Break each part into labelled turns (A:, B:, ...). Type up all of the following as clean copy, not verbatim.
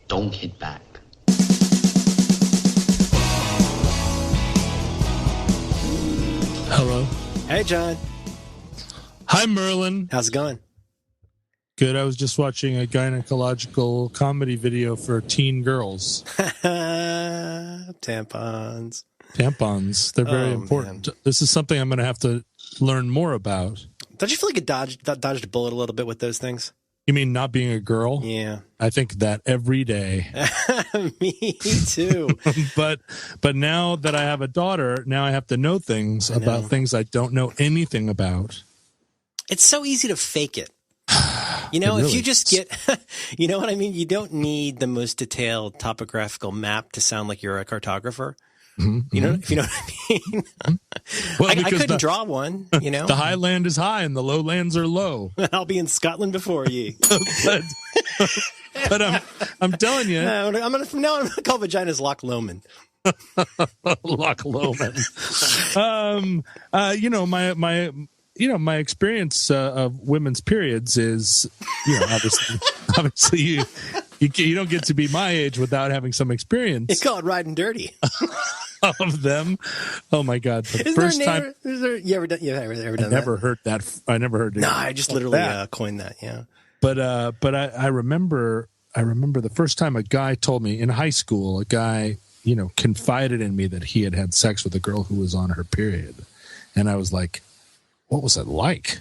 A: Don't hit back.
B: Hello.
C: Hey, John.
B: Hi, Merlin.
C: How's it going?
B: Good. I was just watching a gynecological comedy video for teen girls.
C: Tampons.
B: Tampons. They're very important. Man. This is something I'm going to have to learn more about.
C: Don't you feel like you dodged a bullet a little bit with those things?
B: You mean not being a girl?
C: Yeah.
B: I think that every day.
C: Me too.
B: But now that I have a daughter, now I have to know things about things I don't know anything about.
C: It's so easy to fake it. You know, if you just get, you know what I mean? You don't need the most detailed topographical map to sound like you're a cartographer. Mm-hmm. You know, if you know what I mean? Well, I couldn't draw one, you know?
B: The high land is high and the low lands are low.
C: I'll be in Scotland before you.
B: but I'm telling you.
C: I'm going to call vaginas Loch Lomond.
B: Loch Lomond. My experience of women's periods is, obviously you don't get to be my age without having some experience.
C: It's called riding dirty.
B: Of them. Oh my God. The first time.
C: You ever done that?
B: I never heard that. I never heard it.
C: No, I just literally coined that. Yeah.
B: But I remember the first time a guy told me in high school, a guy, confided in me that he had sex with a girl who was on her period. And I was like, what was it like?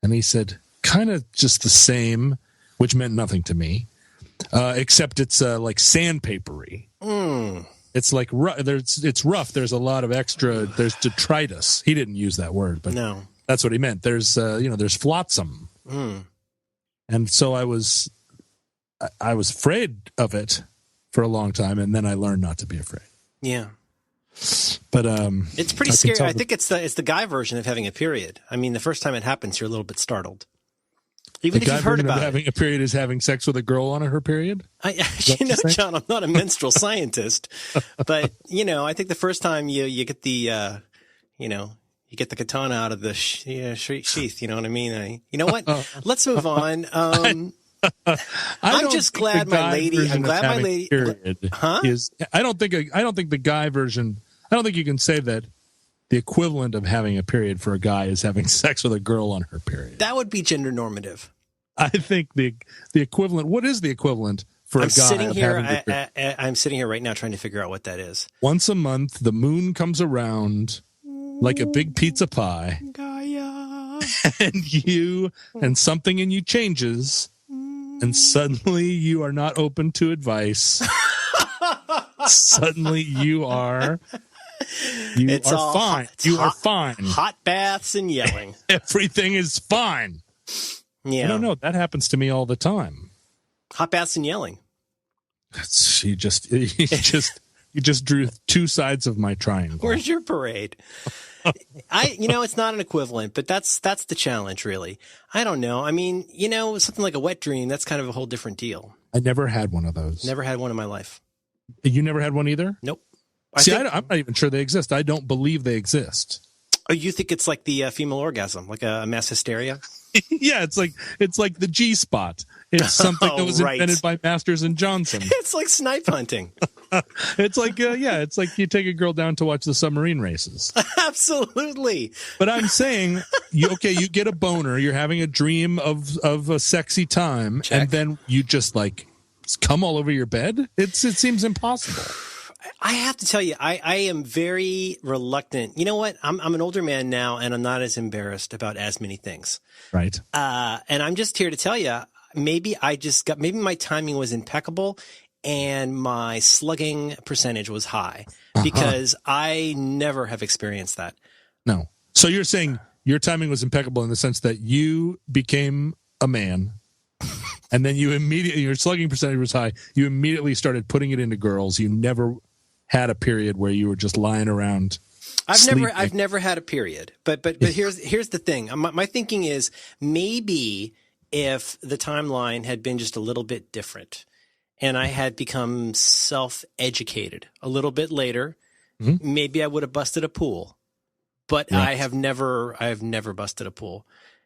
B: And he said, kind of just the same, which meant nothing to me, except it's like sandpapery. It's like it's rough. There's a lot of extra. There's detritus. He didn't use that word, but no, that's what he meant. There's there's flotsam, and so I was afraid of it for a long time, and then I learned not to be afraid.
C: Yeah.
B: But
C: it's pretty scary. I think it's the guy version of having a period. I mean, the first time it happens, you're a little bit started. Even if you've heard about it.
B: Having a period is having sex with a girl on her period?
C: John, I'm not a menstrual scientist, but, I think the first time you get the, you get the katana out of the sheath, you know what I mean? You know what? Let's move on. I'm just glad my lady. I'm glad my lady.
B: I don't think the guy version. I don't think you can say that the equivalent of having a period for a guy is having sex with a girl on her period.
C: That would be gender normative.
B: I think the equivalent. What is the equivalent for a guy?
C: I'm sitting here right now trying to figure out what that is.
B: Once a month, the moon comes around like a big pizza pie,
C: Gaia.
B: and something in you changes. And suddenly you are not open to advice. Suddenly you are fine. You are fine.
C: Hot baths and yelling.
B: Everything is fine.
C: Yeah.
B: I don't know. That happens to me all the time.
C: Hot baths and yelling.
B: You just drew two sides of my triangle.
C: Where's your parade? It's not an equivalent, but that's the challenge, really. I don't know. I mean, something like a wet dream, that's kind of a whole different deal.
B: I never had one of those.
C: Never had one in my life.
B: You never had one either?
C: Nope.
B: I'm not even sure they exist. I don't believe they exist.
C: Oh, you think it's like the female orgasm, like a mass hysteria?
B: Yeah, it's like the G spot. It's something that was invented by Masters and Johnson.
C: It's like snipe hunting.
B: It's like you take a girl down to watch the submarine races.
C: Absolutely.
B: But I'm saying, you get a boner, you're having a dream of a sexy time, check. And then you just come all over your bed. It seems impossible.
C: I have to tell you, I am very reluctant. You know what? I'm an older man now, and I'm not as embarrassed about as many things.
B: Right.
C: And I'm just here to tell you, maybe my timing was impeccable and my slugging percentage was high because I never have experienced that.
B: No. So you're saying your timing was impeccable in the sense that you became a man and then your slugging percentage was high. You immediately started putting it into girls. You never had a period where you were just lying around.
C: I've never had a period, but here's the thing. My thinking is maybe if the timeline had been just a little bit different and I had become self-educated a little bit later, maybe I would have busted a pool, but right. I have never busted a pool.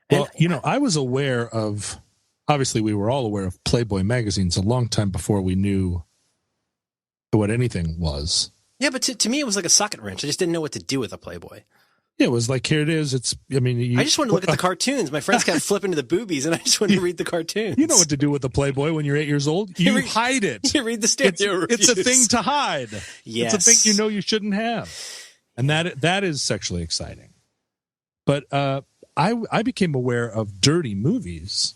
B: Well, I was aware of obviously we were all aware of Playboy magazines a long time before we knew what anything was.
C: Yeah, but to me, it was like a socket wrench. I just didn't know what to do with a Playboy.
B: Yeah, it was like, here it is.
C: I just wanted to look at the cartoons. My friends kept flipping to the boobies, and I just wanted to read the cartoons.
B: You know what to do with the Playboy when you're 8 years old? You hide it.
C: You read the stereo reviews.
B: It's a thing to hide.
C: Yes.
B: It's a thing you know you shouldn't have. And that is sexually exciting. But I became aware of dirty movies.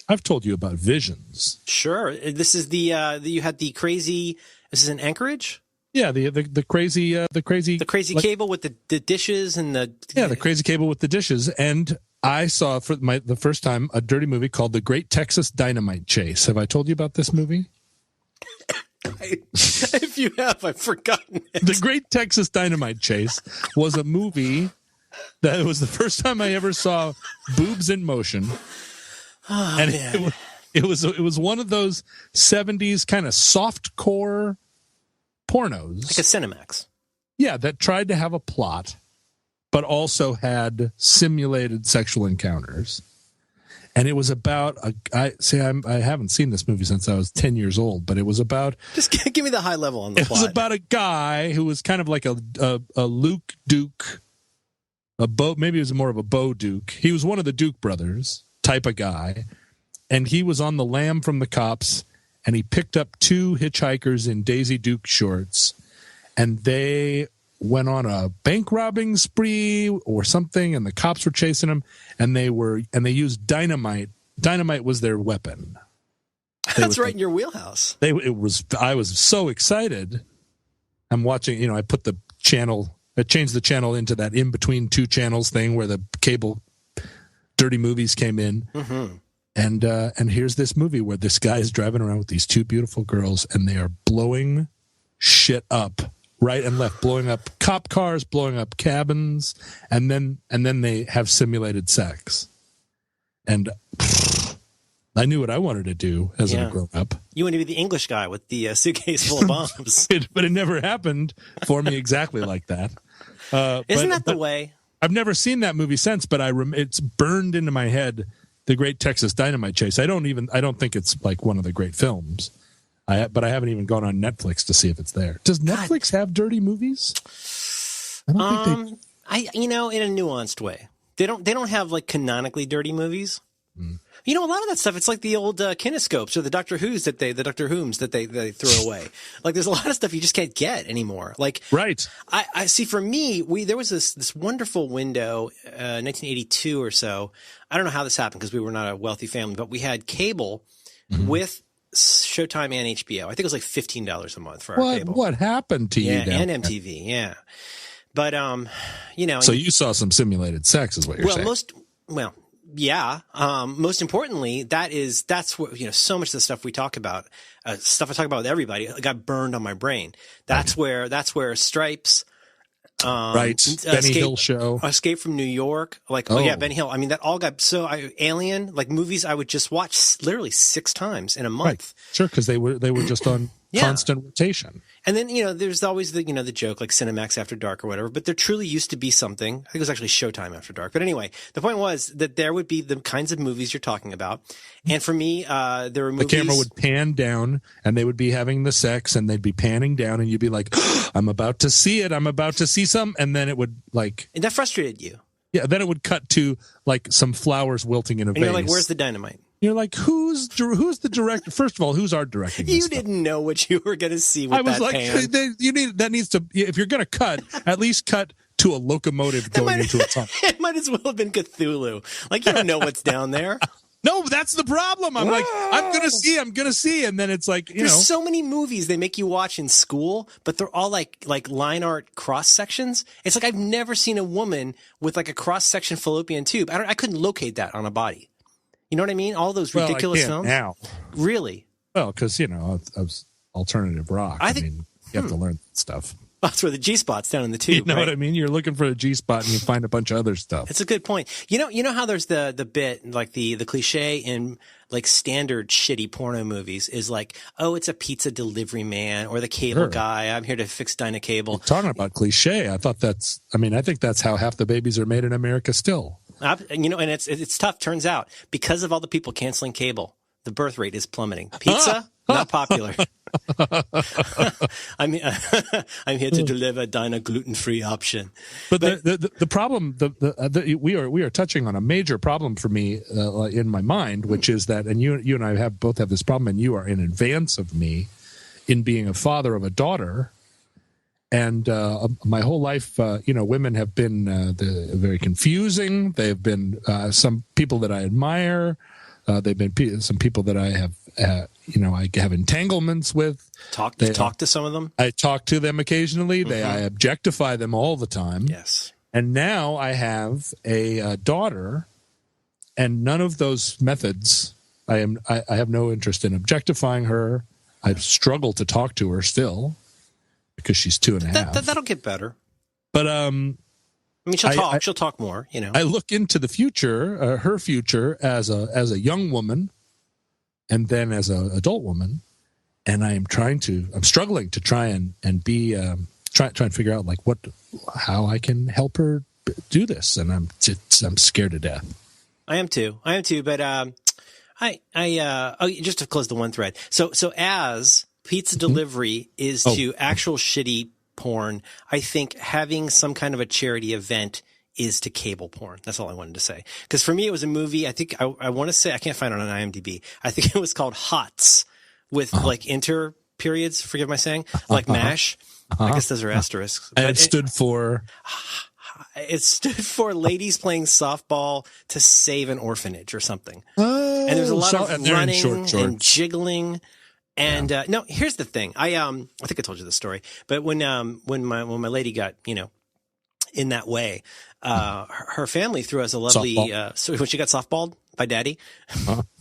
B: I've told you about Visions.
C: Sure. This is you had the crazy. This is in Anchorage.
B: Yeah, the crazy
C: cable with the dishes and
B: the crazy cable with the dishes. And I saw for the first time a dirty movie called The Great Texas Dynamite Chase. Have I told you about this movie?
C: If you have, I've forgotten it.
B: The Great Texas Dynamite Chase was a movie that was the first time I ever saw boobs in motion.
C: Oh,
B: and
C: man.
B: It was one of those 70s kind of softcore pornos,
C: like a Cinemax.
B: Yeah, that tried to have a plot, but also had simulated sexual encounters. And it was about I haven't seen this movie since I was 10 years old, but it was about.
C: Just give me the high level on the plot.
B: It was about a guy who was kind of like a Luke Duke, maybe he was more of a Bo Duke. He was one of the Duke brothers type of guy, and he was on the lam from the cops. And he picked up two hitchhikers in Daisy Duke shorts, and they went on a bank robbing spree or something, and the cops were chasing them, and they used dynamite. Dynamite was their weapon.
C: That's right in your wheelhouse.
B: I was so excited. I'm watching, I put the channel, I changed the channel into that in between two channels thing where the cable dirty movies came in.
C: Mm-hmm.
B: And here's this movie where this guy is driving around with these two beautiful girls, and they are blowing shit up right and left, blowing up cop cars, blowing up cabins, and then they have simulated sex. And I knew what I wanted to do as a grown up.
C: You want to be the English guy with the suitcase full of bombs.
B: But it never happened for me exactly like that.
C: Isn't that the way?
B: I've never seen that movie since, but it's burned into my head. The Great Texas Dynamite Chase. I don't think it's like one of the great films. But I haven't even gone on Netflix to see if it's there. Does Netflix have dirty movies? I don't think they.
C: In a nuanced way. They don't have like canonically dirty movies. Mm. A lot of that stuff, it's like the old kinescopes or the Doctor Who's that they throw away. Like there's a lot of stuff you just can't get anymore. Like,
B: right.
C: I see for me, there was this wonderful window, 1982 or so. I don't know how this happened because we were not a wealthy family, but we had cable with Showtime and HBO. I think it was like $15 a month for our cable.
B: What happened to you?
C: Yeah, and MTV. Yeah. But,
B: So you saw some simulated sex is what you're saying.
C: Yeah. Most importantly, that's what, so much of the stuff we talk about, stuff I talk about with everybody got burned on my brain. That's where Stripes,
B: right. Benny Hill show,
C: Escape from New York. Benny Hill. I mean, that all got Alien, like movies I would just watch literally 6 times in a month.
B: Right. Sure. Cause they were just on constant rotation.
C: And then, there's always the joke like Cinemax After Dark or whatever, but there truly used to be something. I think it was actually Showtime After Dark. But anyway, the point was that there would be the kinds of movies you're talking about. And for me, there were movies.
B: The camera would pan down and they would be having the sex and they'd be panning down and you'd be like, I'm about to see it. I'm about to see some. And then it would
C: And that frustrated you.
B: Yeah. Then it would cut to like some flowers wilting in a vase.
C: And you're like, where's the dynamite?
B: You're like, who's the director? First of all, who's art directing this
C: You didn't know what you were going to see with that pan.
B: If you're going to cut, at least cut to a locomotive going into a tunnel.
C: It might as well have been Cthulhu. Like, you don't know what's down there.
B: No, that's the problem. I'm like, I'm going to see. And then it's like,
C: There's so many movies they make you watch in school, but they're all like line art cross sections. It's like, I've never seen a woman with like a cross section fallopian tube. I couldn't locate that on a body. You know what I mean? All those ridiculous films.
B: Now.
C: Really?
B: Well, because, I was alternative rock. I mean, you have to learn stuff.
C: That's where the G-spot's down in the tube.
B: You know what I mean? You're looking for a G-spot and you find a bunch of other stuff.
C: It's a good point. You know how there's the bit, like the cliche in like standard shitty porno movies is like, oh, it's a pizza delivery man or the cable guy. I'm here to fix Dynacable.
B: You're talking about cliche. I think that's how half the babies are made in America still.
C: You know, and it's tough. Turns out, because of all the people canceling cable, the birth rate is plummeting. Pizza, not popular. I'm here to deliver a gluten-free option.
B: But the problem, we are touching on a major problem for me in my mind, which is that, and you and I both have this problem, and you are in advance of me in being a father of a daughter. And my whole life, women have been very confusing. They've been some people that I admire. They've been some people that I have, I have entanglements with.
C: Talk to some of them.
B: I talk to them occasionally. Mm-hmm. I objectify them all the time.
C: Yes.
B: And now I have a daughter, and none of those methods. I have no interest in objectifying her. I struggle to talk to her still because she's 2.5.
C: That'll get better.
B: But
C: I mean, she'll talk. She'll talk more. You know.
B: I look into the future, her future as a young woman, and then as an adult woman, and I'm struggling to try and be try and figure out like how I can help her do this, and I'm scared to death. I am too.
C: But just to close the one thread. So as pizza delivery is to actual shitty porn, I think having some kind of a charity event is to cable porn. That's all I wanted to say. Because for me, it was a movie. I think I want to say, I can't find it on IMDb. I think it was called HOTS with like inter periods. Forgive my saying, like MASH. I guess those are asterisks.
B: And it stood for.
C: It stood for Ladies Playing Softball to Save an Orphanage or something. And there's a lot of running and jiggling. And no, here's the thing. I think I told you this story, but when my lady got in that way, her family threw us a lovely so when she got softballed by Daddy.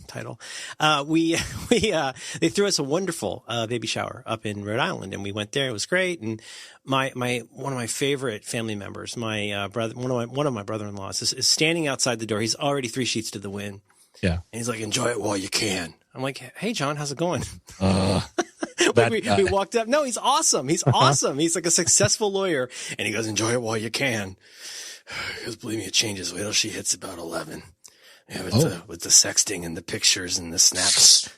C: Title. They threw us a wonderful baby shower up in Rhode Island, and we went there. It was great. And one of my favorite family members, my brother, one of my brother-in-laws is standing outside the door. He's already 3 sheets to the wind.
B: Yeah.
C: And he's like, enjoy it while you can. I'm like, hey, John, how's it going? We walked up. No, he's awesome. He's awesome. He's like a successful lawyer. And he goes, enjoy it while you can. Because believe me, it changes. Wait till she hits about 11. Yeah, with the sexting and the pictures and the snaps.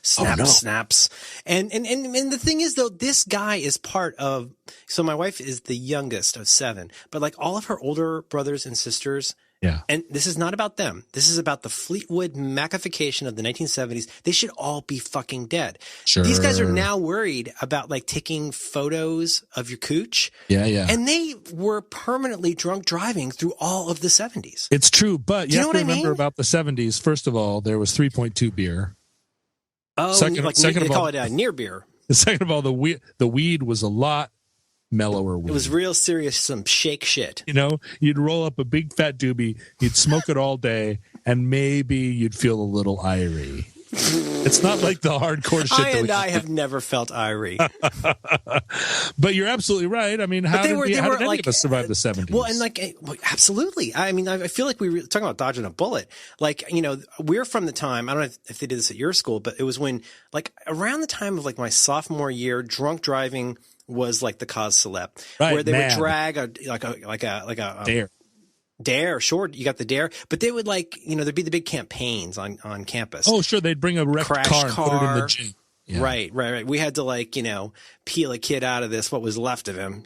C: And the thing is, though, this guy is part of, so my wife is the youngest of 7, but like all of her older brothers and sisters.
B: Yeah.
C: And this is not about them. This is about the Fleetwood Macification of the 1970s. They should all be fucking dead.
B: Sure.
C: These guys are now worried about like taking photos of your cooch.
B: Yeah, yeah.
C: And they were permanently drunk driving through all of the 70s.
B: It's true, but you have to remember about the 70s. First of all, there was 3.2 beer.
C: Oh, second they call it near beer.
B: Second of all, the weed was a lot mellower weed.
C: It was real serious, some shake shit.
B: You'd roll up a big fat doobie, you'd smoke it all day, and maybe you'd feel a little irie. It's not like the hardcore shit.
C: I have never felt irie.
B: But you're absolutely right. I mean, how did any of us survive the 70s?
C: Well, and absolutely. I mean, I feel like we were talking about dodging a bullet. Like, we're from the time, I don't know if they did this at your school, but it was when, like, around the time of like my sophomore year, drunk driving was like the cause celeb, right, where they would drag a dare. Sure, you got the dare, but they would there'd be the big campaigns on campus.
B: Oh, sure, they'd bring a wrecked car and put it in the gym. Yeah.
C: Right. We had to peel a kid out of this, what was left of him,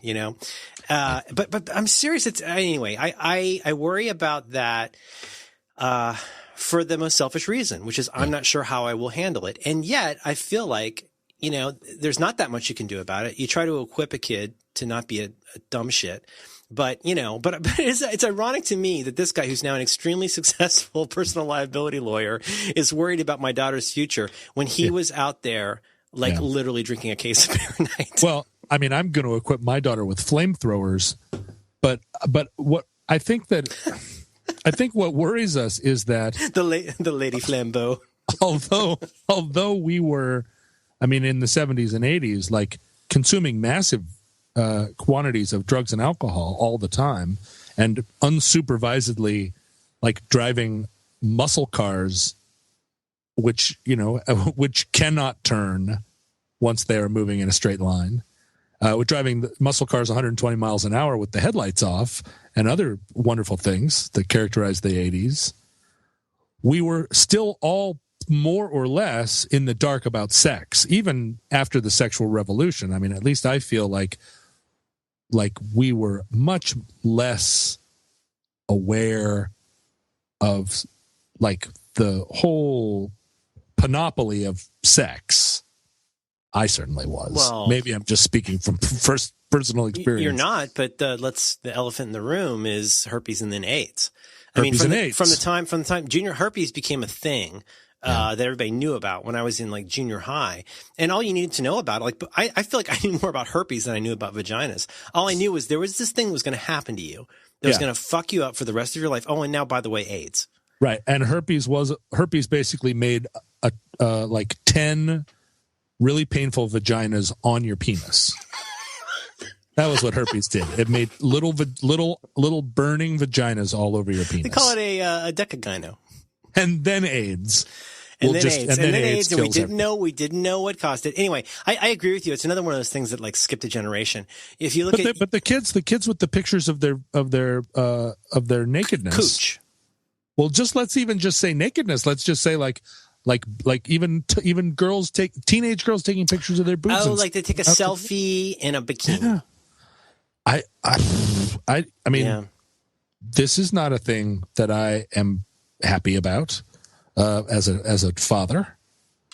C: But I'm serious. It's anyway. I worry about that for the most selfish reason, which is I'm not sure how I will handle it, and yet I feel like. There's not that much you can do about it. You try to equip a kid to not be a dumb shit. But it's ironic to me that this guy who's now an extremely successful personal liability lawyer is worried about my daughter's future when he was out there literally drinking a case of beer a night.
B: Well, I mean, I'm going to equip my daughter with flamethrowers, but what I think what worries us is that
C: the lady flambeau.
B: Although we were, I mean, in the 70s and 80s, like consuming massive quantities of drugs and alcohol all the time and unsupervisedly like driving muscle cars, which cannot turn once they are moving in a straight line. with driving the muscle cars 120 miles an hour with the headlights off and other wonderful things that characterized the 80s, we were still all more or less in the dark about sex, even after the sexual revolution. I mean, at least I feel like we were much less aware of like the whole panoply of sex. I certainly was.
C: Well,
B: maybe I'm just speaking from first personal experience.
C: You're not, but the elephant in the room is herpes and then AIDS. From the time junior herpes became a thing that everybody knew about when I was in like junior high, and all you needed to know about it, like I feel like I knew more about herpes than I knew about vaginas. All I knew was there was this thing that was going to happen to you that was going to fuck you up for the rest of your life. Oh, and now by the way, AIDS.
B: Right, and herpes basically made like 10 really painful vaginas on your penis. That was what herpes did. It made little burning vaginas all over your penis.
C: They call it a decagyno.
B: And then AIDS.
C: And then AIDS, and we didn't know what caused it. Anyway, I agree with you. It's another one of those things that like skipped a generation. If you look
B: but the kids with the pictures of their nakedness.
C: Cooch.
B: Well, let's even just say nakedness. Let's just say like even teenage girls taking pictures of their boobs.
C: Oh, like they take a selfie in a bikini.
B: Yeah. I mean, this is not a thing that I am happy about as a father.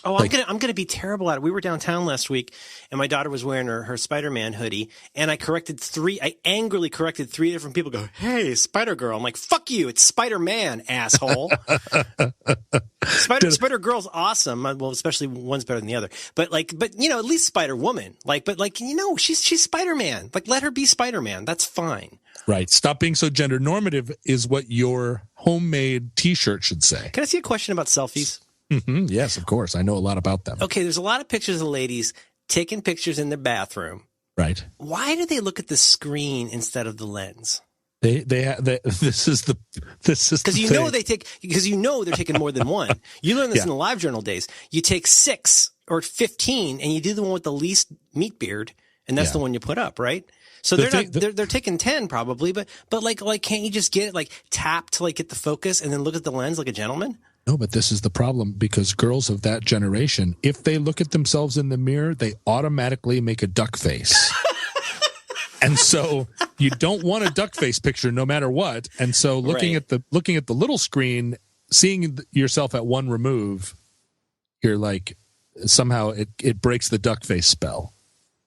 C: Oh, I'm gonna be terrible at it. We were downtown last week, and my daughter was wearing her Spider-Man hoodie, and I angrily corrected 3 different people. Go, hey, Spider-Girl. I'm like, fuck you. It's Spider-Man, asshole. Spider-Girl's awesome. Well, especially one's better than the other. But at least Spider-Woman. She's Spider-Man. Like, let her be Spider-Man. That's fine.
B: Right. Stop being so gender normative is what your homemade T-shirt should say.
C: Can I see a question about selfies?
B: Mm-hmm. Yes, of course. I know a lot about them.
C: Okay, there's a lot of pictures of ladies taking pictures in their bathroom.
B: Right.
C: Why do they look at the screen instead of the lens?
B: This is
C: because they're taking more than one. You learn this in the LiveJournal days. You take 6 or 15 and you do the one with the least meat beard, and that's the one you put up, right? So they're taking 10 probably, but can't you just get it like tap to like get the focus and then look at the lens like a gentleman?
B: No, but this is the problem, because girls of that generation, if they look at themselves in the mirror, they automatically make a duck face. And so you don't want a duck face picture no matter what. And so looking at the little screen, seeing yourself at one remove, you're like, somehow it breaks the duck face spell.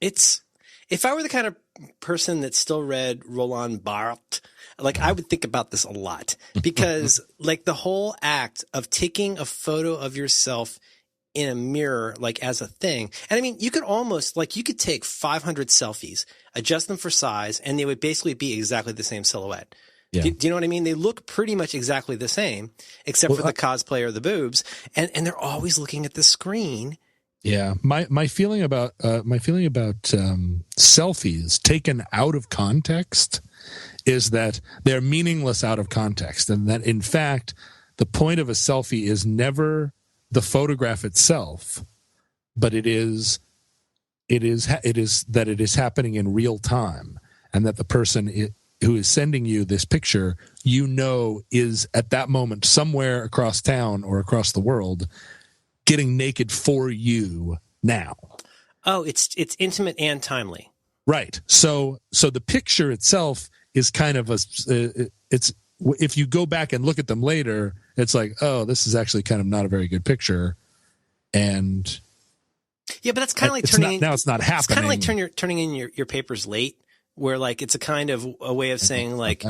C: If I were the kind of person that still read Roland Barthes, like I would think about this a lot, because like the whole act of taking a photo of yourself in a mirror, like as a thing. And I mean, you could take 500 selfies, adjust them for size, and they would basically be exactly the same silhouette. Yeah. Do you know what I mean? They look pretty much exactly the same, except for the cosplay or the boobs. And they're always looking at the screen.
B: Yeah. My feeling about selfies taken out of context is that they're meaningless out of context, and that in fact the point of a selfie is never the photograph itself, but it is that it is happening in real time, and that the person who is sending you this picture, is at that moment somewhere across town or across the world getting naked for you now.
C: Oh, it's intimate and timely.
B: Right. So the picture itself is kind of if you go back and look at them later, it's like, oh, this is actually kind of not a very good picture. And
C: yeah, but that's kind of like
B: it's not happening.
C: It's kind of like turning in your papers late, where like it's a kind of a way of saying like,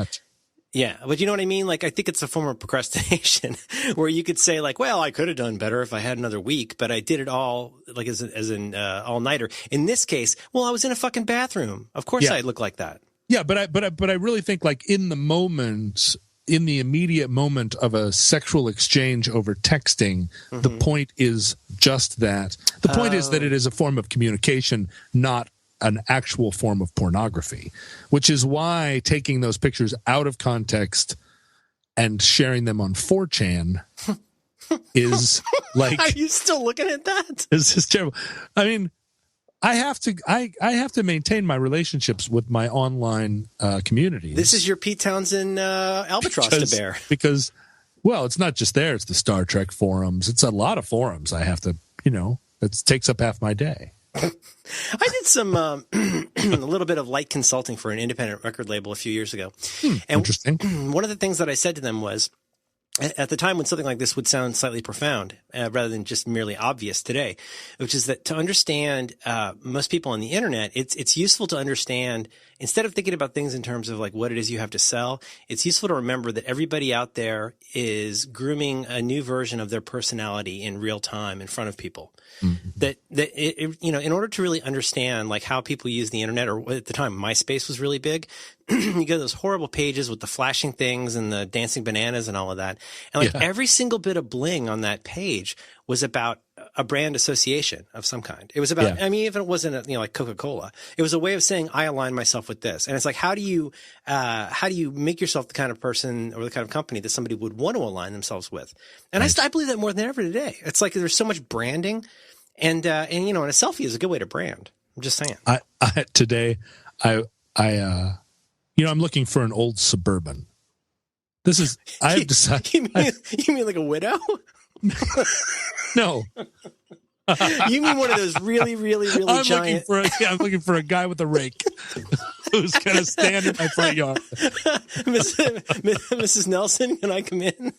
C: yeah, but you know what I mean? Like, I think it's a form of procrastination where you could say like, well, I could have done better if I had another week, but I did it all like as an all-nighter. In this case, well, I was in a fucking bathroom. Of course I'd look like that. Yeah, but I really think like in the immediate moment of a sexual exchange over texting, the point is just that. The point is that it is a form of communication, not an actual form of pornography, which is why taking those pictures out of context and sharing them on 4chan is like... Are you still looking at that? This is terrible. I mean,
B: I have to maintain my relationships with my online communities.
C: This is your Pete Townsend albatross to bear.
B: Because, well, it's not just there. It's the Star Trek forums. It's a lot of forums. I have to, it takes up half my day.
C: I did some a little bit of light consulting for an independent record label a few years ago. And
B: interesting.
C: One of the things that I said to them was, at the time when something like this would sound slightly profound, rather than just merely obvious today, which is that to understand most people on the internet, it's useful to understand, instead of thinking about things in terms of like what it is you have to sell, it's useful to remember that everybody out there is grooming a new version of their personality in real time in front of people. Mm-hmm. That in order to really understand like how people use the internet, or at the time MySpace was really big, you go to those horrible pages with the flashing things and the dancing bananas and all of that. And every single bit of bling on that page was about a brand association of some kind. It was about, I mean, even if it wasn't, like Coca-Cola, it was a way of saying, I align myself with this. And it's like, how do you make yourself the kind of person or the kind of company that somebody would want to align themselves with? And I believe that more than ever today. It's like there's so much branding and a selfie is a good way to brand. I'm just saying.
B: I'm looking for an old Suburban. I've decided.
C: You mean like a widow?
B: No.
C: You mean one of those really, really, really giant?
B: I'm looking for a guy with a rake who's going to stand in my front yard.
C: Mrs. Nelson, can I come in?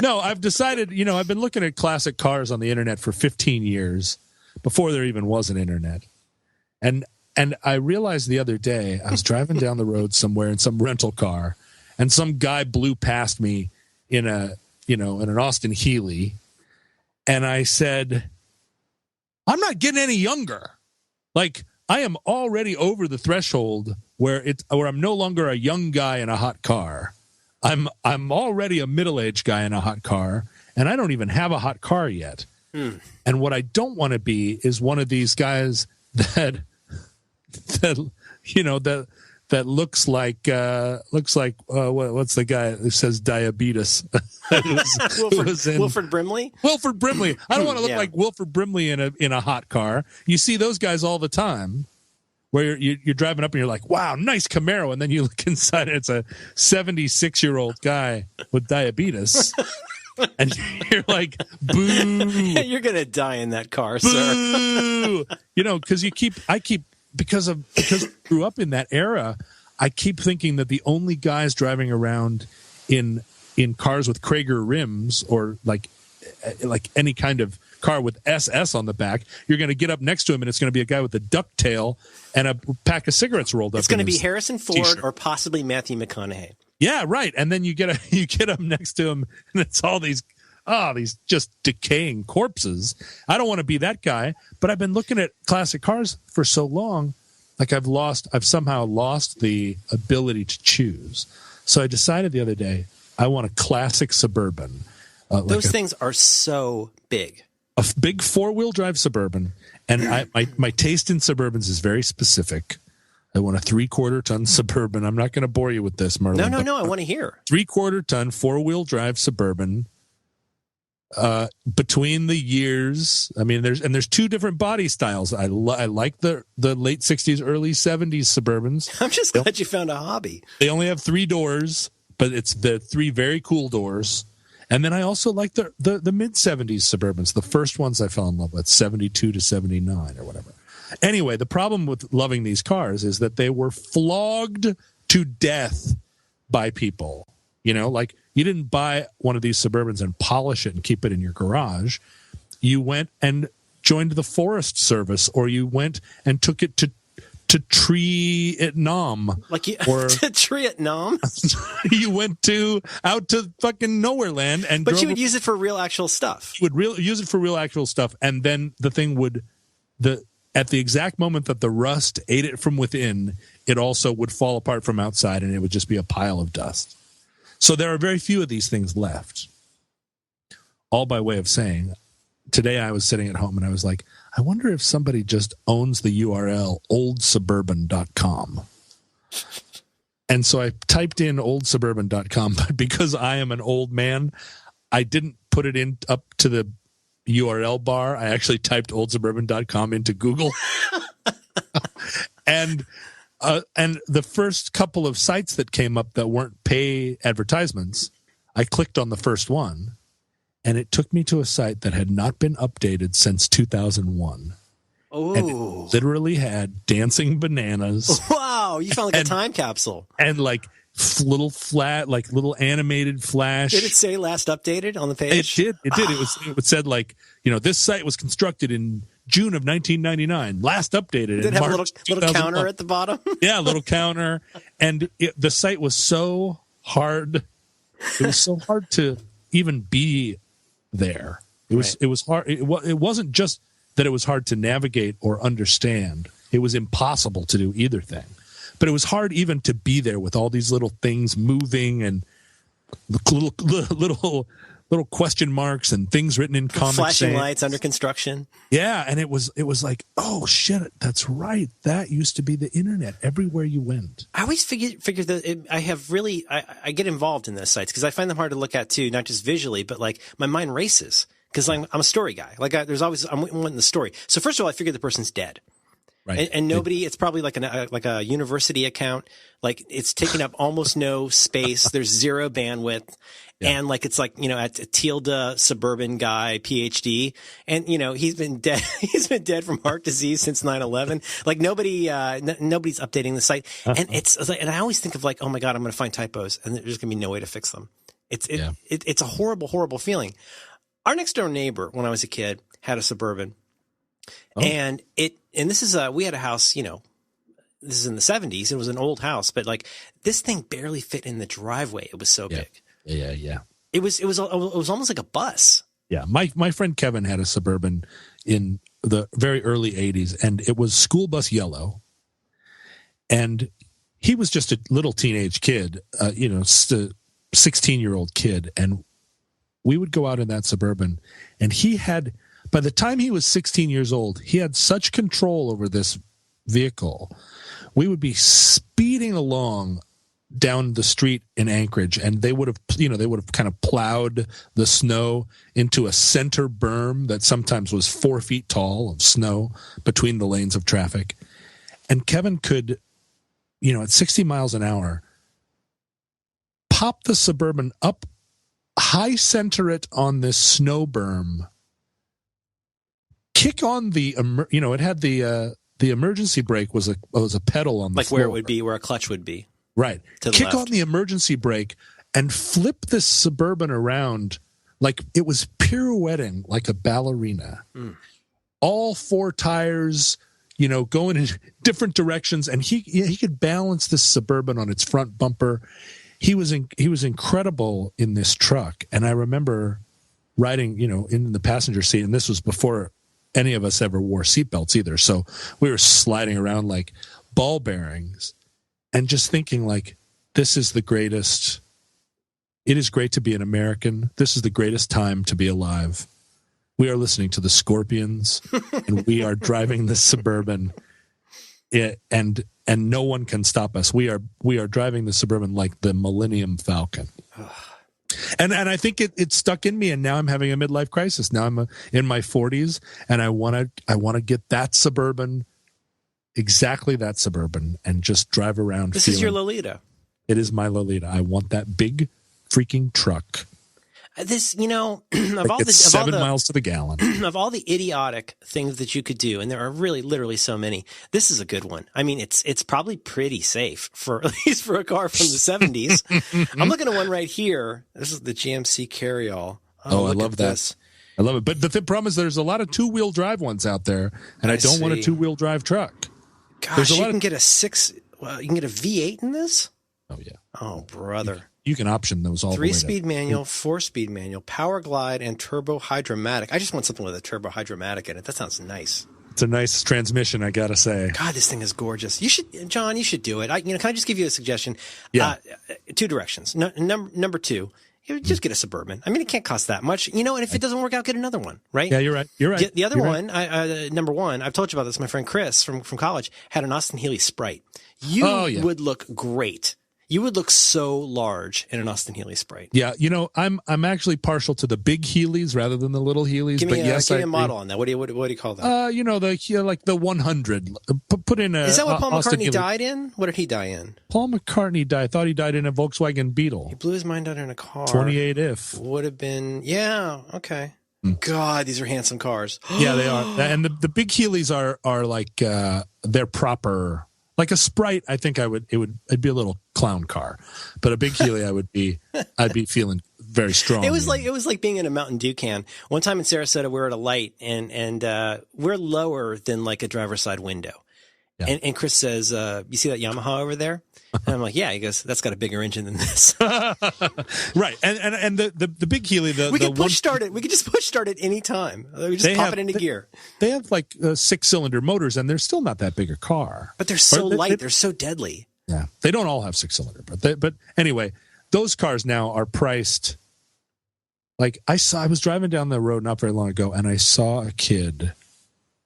B: No, I've decided, I've been looking at classic cars on the internet for 15 years before there even was an internet. And I realized the other day, I was driving down the road somewhere in some rental car, and some guy blew past me in an Austin Healey. And I said, I'm not getting any younger. Like, I am already over the threshold where I'm no longer a young guy in a hot car. I'm already a middle-aged guy in a hot car, and I don't even have a hot car yet. And what I don't want to be is one of these guys that looks like what's the guy who says diabetes?
C: Wilford Brimley.
B: Wilford Brimley. I don't want to look like Wilford Brimley in a hot car. You see those guys all the time, where you're driving up and you're like, wow, nice Camaro, and then you look inside and it's a 76-year-old guy with diabetes. And you're like, boo.
C: You're gonna die in that car,
B: boo. Sir. Because I grew up in that era, I keep thinking that the only guys driving around in cars with Krager rims, or like any kind of car with SS on the back, you're going to get up next to him and it's going to be a guy with a duck tail and a pack of cigarettes rolled up.
C: It's going to be Harrison Ford t-shirt. Or possibly Matthew McConaughey.
B: Yeah, right. And then you get up next to him and it's all these just decaying corpses. I don't want to be that guy, but I've been looking at classic cars for so long, like I've somehow lost the ability to choose. So I decided the other day, I want a classic Suburban.
C: Those things are so big.
B: A big 4-wheel drive Suburban. And my taste in Suburbans is very specific. I want a 3/4 ton Suburban. I'm not going to bore you with this, Merlin.
C: No, I want to hear.
B: 3/4 ton 4-wheel drive Suburban. Between the years, I mean, there's two different body styles. I like the late 60s, early 70s Suburbans.
C: I'm just glad you found a hobby.
B: They only have 3 doors, but it's the 3 very cool doors. And then I also like the mid 70s Suburbans, the first ones I fell in love with, 72 to 79 or whatever. Anyway, the problem with loving these cars is that they were flogged to death by people. Like, you didn't buy one of these Suburbans and polish it and keep it in your garage. You went and joined the Forest Service, or you went and took it to Trietnam.
C: To Trietnam?
B: You went out to fucking nowhere land.
C: But you would use it for real actual stuff.
B: You would use it for real actual stuff, and then the thing at the exact moment that the rust ate it from within, it also would fall apart from outside, and it would just be a pile of dust. So there are very few of these things left. All by way of saying, today I was sitting at home and I was like, I wonder if somebody just owns the URL oldsuburban.com. And so I typed in oldsuburban.com, but because I am an old man, I didn't put it in up to the URL bar. I actually typed oldsuburban.com into Google. And the first couple of sites that came up that weren't pay advertisements, I clicked on the first one, and it took me to a site that had not been updated since 2001.
C: Oh,
B: and it literally had dancing bananas.
C: Wow, you found like a time capsule.
B: And like little animated flash.
C: Did it say last updated on the page?
B: It did. It said like, this site was constructed in June of 1999. Last updated.
C: Did it have a little counter at the bottom?
B: Yeah, a little counter. And the site was so hard. It was so hard to even be there. It was hard. It wasn't just that it was hard to navigate or understand. It was impossible to do either thing. But it was hard even to be there with all these little things moving and little question marks and things written in Comic Sans.
C: Flashing lights under construction.
B: Yeah, and it was like, oh shit, that's right. That used to be the internet everywhere you went.
C: I always figure that I get involved in those sites because I find them hard to look at too, not just visually, but like my mind races because I'm a story guy. Like I'm wanting the story. So first of all, I figure the person's dead.
B: Right.
C: And nobody, it's probably like a university account. Like it's taking up almost no space. There's zero bandwidth. Yeah. And like, it's like, at Tilda suburban guy, PhD. And, he's been dead from heart disease since 9/11. Like nobody's updating the site. Uh-huh. And it's like, and I always think of like, oh my God, I'm going to find typos and there's going to be no way to fix them. It's a horrible, horrible feeling. Our next door neighbor, when I was a kid, had a Suburban. Oh. And this is we had a house, this is in the 70s. It was an old house, but like this thing barely fit in the driveway. It was so big.
B: Yeah.
C: It was almost like a bus.
B: Yeah. My friend Kevin had a Suburban in the very early 80s, and it was school bus yellow. And he was just a little teenage kid, 16-year-old kid. And we would go out in that Suburban, and by the time he was 16 years old, he had such control over this vehicle. We would be speeding along down the street in Anchorage, and they would have kind of plowed the snow into a center berm that sometimes was 4 feet tall of snow between the lanes of traffic. And Kevin could, at 60 miles an hour, pop the Suburban up, high center it on this snow berm, kick on it had the emergency brake was a pedal on the floor.
C: Where it would be, where a clutch would be.
B: Right. Kick
C: left.
B: On the emergency brake and flip this Suburban around like it was pirouetting like a ballerina. Mm. All four tires, going in different directions, and he could balance this Suburban on its front bumper. He was incredible in this truck, and I remember riding, in the passenger seat, and this was before any of us ever wore seatbelts either. So we were sliding around like ball bearings and just thinking like, this is the greatest. It is great to be an American. This is the greatest time to be alive. We are listening to the Scorpions and we are driving this Suburban and no one can stop us. We are driving the Suburban like the Millennium Falcon. And I think it stuck in me, and now I'm having a midlife crisis. Now I'm in my 40s, and I want to get that Suburban, exactly that Suburban, and just drive around.
C: This is your Lolita.
B: It is my Lolita. I want that big freaking truck.
C: This, of all the
B: 7 miles to the gallon.
C: Of all the idiotic things that you could do, and there are really literally so many, this is a good one. I mean, it's probably pretty safe at least for a car from the 70s. I'm looking at one right here. This is the GMC Carryall.
B: Oh, I love that. I love it. But the problem is there's a lot of 2-wheel drive ones out there, and I don't want a 2-wheel drive truck.
C: Gosh, you can get a V8 in this?
B: Oh, yeah.
C: Oh, brother.
B: You can option those all the way.
C: 3-speed manual, 4-speed manual, power glide, and turbo hydromatic. I just want something with a turbo hydromatic in it. That sounds nice.
B: It's a nice transmission, I gotta say.
C: God, this thing is gorgeous. You should do it. Can I just give you a suggestion?
B: Yeah.
C: 2 directions. Number 2, just get a Suburban. I mean, it can't cost that much, and if it doesn't work out, get another one, right?
B: Yeah, you're right. You're right.
C: The other one, number 1, I've told you about this. My friend Chris from college had an Austin Healey Sprite. You would look great. You would look so large in an Austin Healey Sprite.
B: Yeah, I'm actually partial to the big Heelys rather than the little Heelys.
C: Give me
B: a
C: model on that. What do you call that?
B: Like the 100. Put in a.
C: Is that what Paul
B: Austin
C: McCartney
B: Healey.
C: died in? What did he die in?
B: Paul McCartney died. I thought he died in a Volkswagen Beetle.
C: He blew his mind out in a car.
B: 28 if.
C: Would have been. Yeah. Okay. God, these are handsome cars.
B: Yeah, they are. And the big Heelys are like they're proper. Like a Sprite, I think it'd be a little clown car, but a big Heeley, I'd be feeling very strong.
C: It was like being in a Mountain Dew can. One time in Sarasota, we were at a light, and we're lower than like a driver's side window. Yeah. And Chris says, "You see that Yamaha over there?" And I'm like, "Yeah." He goes, "That's got a bigger engine than this."
B: Right. And the big Heeley,
C: we could push start it. We could just push start it any time. We just pop it into gear.
B: They have like 6-cylinder motors, and they're still not that big a car.
C: But they're so light. They're so deadly.
B: Yeah. They don't all have 6-cylinder, but anyway, those cars now are priced. Like I was driving down the road not very long ago, and I saw a kid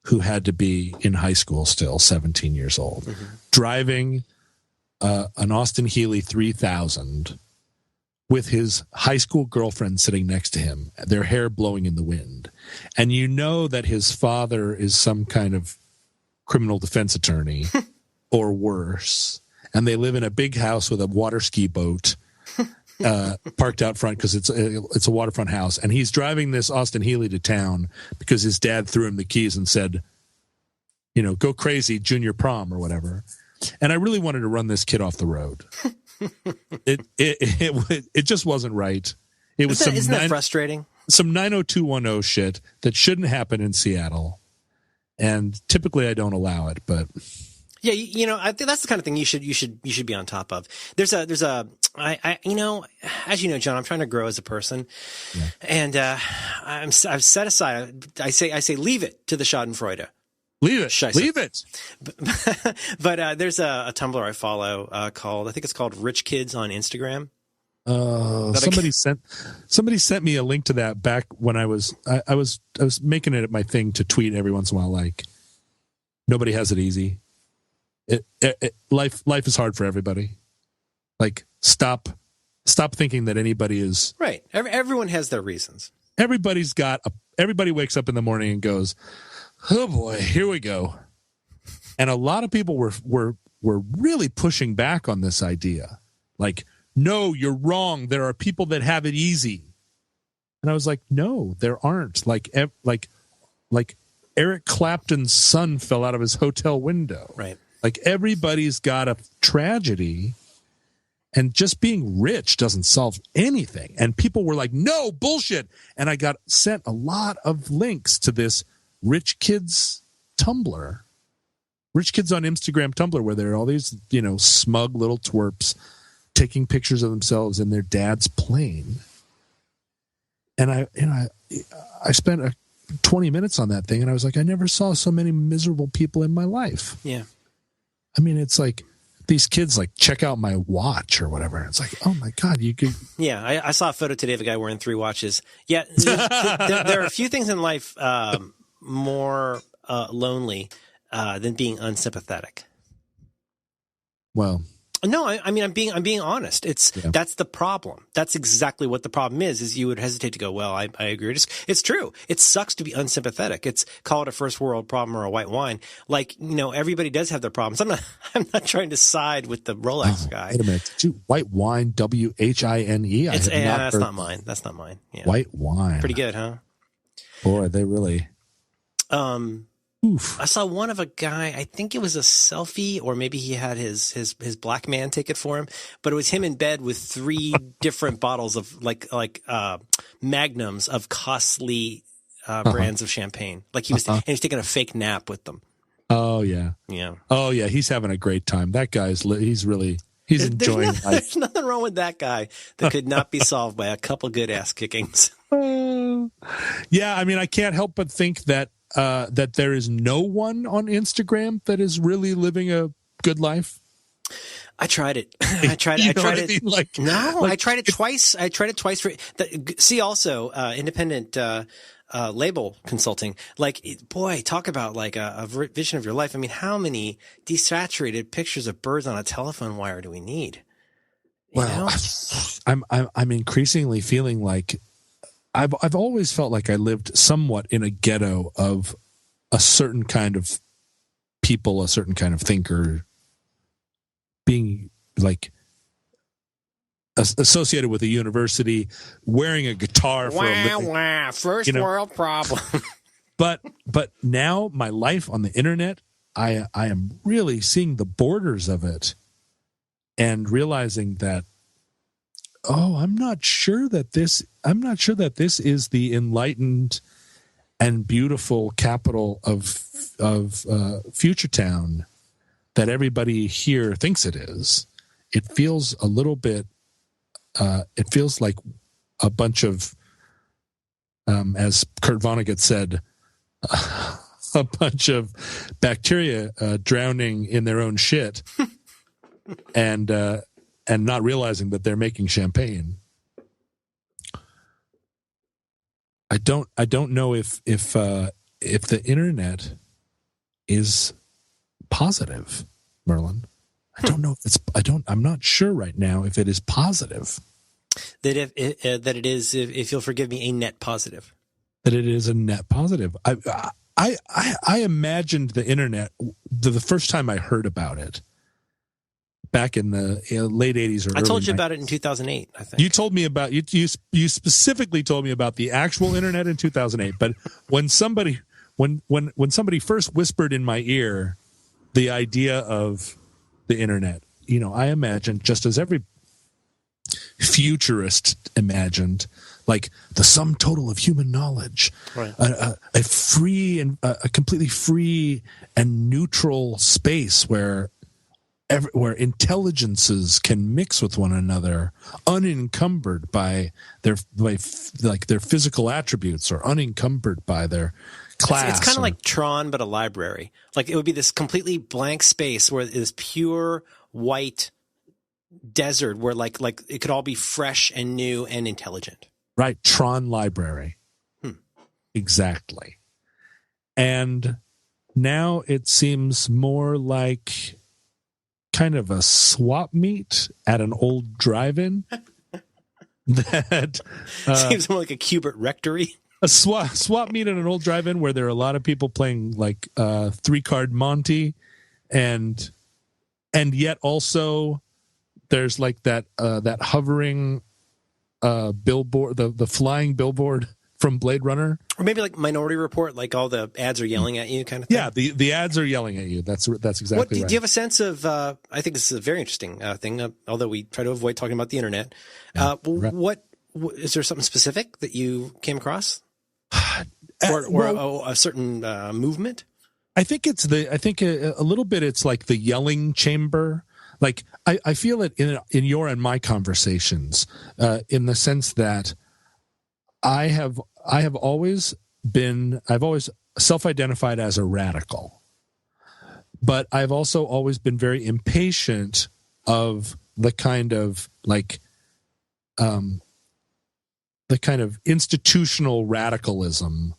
B: who had to be in high school still, 17 years old, driving an Austin Healey 3000 with his high school girlfriend sitting next to him, their hair blowing in the wind. And you know that his father is some kind of criminal defense attorney or worse. And they live in a big house with a water ski boat parked out front because it's a waterfront house. And he's driving this Austin Healey to town because his dad threw him the keys and said, go crazy, junior prom or whatever. And I really wanted to run this kid off the road. It just wasn't right. It was
C: isn't that frustrating?
B: Some 90210 shit that shouldn't happen in Seattle. And typically I don't allow it, but
C: yeah, I think that's the kind of thing you should be on top of. As you know, John, I'm trying to grow as a person, and I've set aside. I say, leave it to the Schadenfreude.
B: Leave it.
C: But there's a Tumblr I follow I think it's called Rich Kids on Instagram.
B: Somebody sent me a link to that back when I was making it my thing to tweet every once in a while, like nobody has it easy. Life is hard for everybody. Like stop thinking that anybody is
C: right. Everyone has their reasons.
B: Everybody wakes up in the morning and goes, "Oh boy, here we go." And a lot of people were really pushing back on this idea. Like, no, you're wrong. There are people that have it easy. And I was like, no, there aren't. Like Eric Clapton's son fell out of his hotel window.
C: Right.
B: Like everybody's got a tragedy, and just being rich doesn't solve anything. And people were like, no, bullshit. And I got sent a lot of links to this Rich Kids Tumblr, Rich Kids on Instagram Tumblr, where there are all these, smug little twerps taking pictures of themselves in their dad's plane. And I spent 20 minutes on that thing, and I was like, I never saw so many miserable people in my life.
C: Yeah.
B: I mean, it's like these kids like check out my watch or whatever. It's like, oh my God, you could.
C: Yeah. I saw a photo today of a guy wearing 3 watches. Yeah. There are a few things in life more lonely than being unsympathetic.
B: Well,
C: no, I mean, I'm being honest. That's the problem. That's exactly what the problem is you would hesitate to go, well, I agree. It's true. It sucks to be unsympathetic. Call it a first world problem or a white wine. Like, everybody does have their problems. I'm not trying to side with the Rolex guy.
B: Wait a minute. Did you white wine, WHINE?
C: That's not mine. That's not mine. Yeah.
B: White wine.
C: Pretty good, huh?
B: Boy, they really.
C: I saw one of a guy, I think it was a selfie, or maybe he had his black man take it for him, but it was him in bed with 3 different bottles of like magnums of costly brands of champagne. Like he was taking a fake nap with them.
B: Oh yeah.
C: Yeah.
B: Oh yeah. He's having a great time. That guy's, he's enjoying life.
C: There's nothing wrong with that guy that could not be solved by a couple good ass kickings.
B: Yeah. I mean, I can't help but think that there is no one on Instagram that is really living a good life.
C: I tried it. I tried it. I tried it twice. See also, independent, label consulting. Like, boy, talk about like a vision of your life. I mean, how many desaturated pictures of birds on a telephone wire do we need?
B: Well, I'm increasingly feeling like I've always felt like I lived somewhat in a ghetto of a certain kind of people, a certain kind of thinker, being like associated with a university, wearing a guitar for a living.
C: First world problem.
B: But now my life on the internet, I am really seeing the borders of it and realizing that, I'm not sure that this is the enlightened and beautiful capital of Future Town that everybody here thinks it is. It feels a little bit. It feels like a bunch of, as Kurt Vonnegut said, a bunch of bacteria drowning in their own shit, and not realizing that they're making champagne. I don't know if the internet is positive, Merlin. I don't know if it's. I'm not sure right now if it is positive.
C: That it is, if you'll forgive me, a net positive.
B: That it is a net positive. I imagined the internet the first time I heard about it, back in the late 80s or early 90s.
C: I told you about it in 2008, I think.
B: You told me about you specifically told me about the actual internet in 2008, but when somebody first whispered in my ear the idea of the internet, I imagined, just as every futurist imagined, like the sum total of human knowledge,
C: right.
B: a free and a completely free and neutral space where intelligences can mix with one another, unencumbered by their physical attributes, or unencumbered by their class.
C: It's kind of like Tron, but a library. Like, it would be this completely blank space where it is pure white desert, where like it could all be fresh and new and intelligent.
B: Right, Tron library. Exactly. And now it seems more like kind of a swap meet at an old drive-in. That
C: seems more like a Qubert rectory.
B: A swap meet at an old drive-in where there are a lot of people playing like 3-card Monty, and yet also there's like that hovering billboard, the flying billboard from Blade Runner,
C: or maybe like Minority Report, like all the ads are yelling at you, kind of thing.
B: Yeah, the ads are yelling at you. That's exactly right.
C: Do you have a sense of? I think this is a very interesting thing. Although we try to avoid talking about the internet, what is there something specific that you came across, or a certain movement?
B: I think it's a little bit. It's like the yelling chamber. Like I feel it in your and my conversations, in the sense that I've always self-identified as a radical, but I've also always been very impatient of the kind of institutional radicalism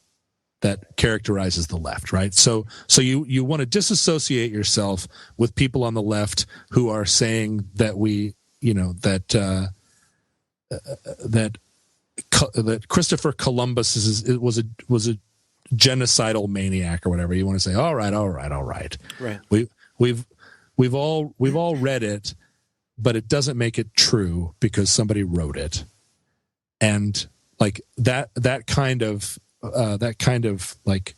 B: that characterizes the left, right? So you want to disassociate yourself with people on the left who are saying that that Christopher Columbus was a genocidal maniac or whatever. You want to say, all right.
C: Right.
B: We've all read it, but it doesn't make it true because somebody wrote it. And like that kind of like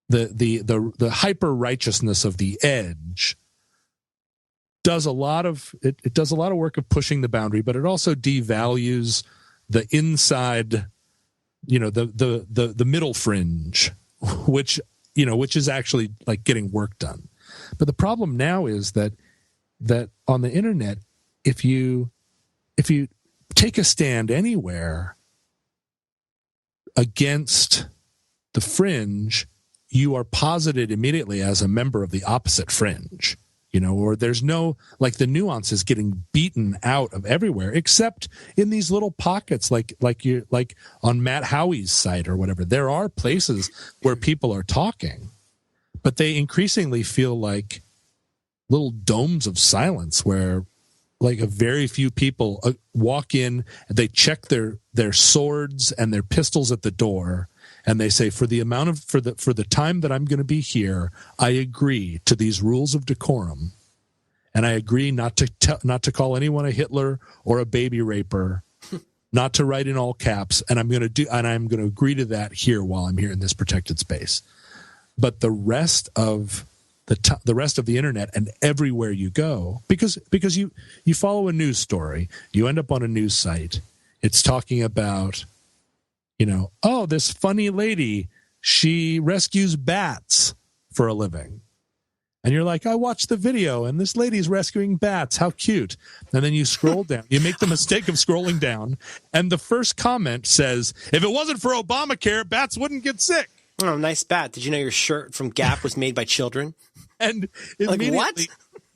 B: the hyper righteousness of the edge does a lot of work of pushing the boundary, but it also devalues the inside, the middle fringe, which is actually like getting work done. But the problem now is that on the internet, if you take a stand anywhere against the fringe, you are posited immediately as a member of the opposite fringe, or there's no, like, the nuance is getting beaten out of everywhere except in these little pockets, like on Matt Howie's site or whatever. There are places where people are talking, but they increasingly feel like little domes of silence where like a very few people walk in, they check their swords and their pistols at the door, and they say, for the time that I'm going to be here, I agree to these rules of decorum, and I agree not to call anyone a Hitler or a baby raper, not to write in all caps, and I'm going to agree to that here while I'm here in this protected space. But the rest of the rest of the internet and everywhere you go, because you follow a news story, you end up on a news site, it's talking about, oh, this funny lady, she rescues bats for a living. And you're like, I watched the video and this lady's rescuing bats. How cute. And then you scroll down. You make the mistake of scrolling down. And the first comment says, if it wasn't for Obamacare, bats wouldn't get sick.
C: Oh, nice bat. Did you know your shirt from Gap was made by children?
B: And
C: like, what?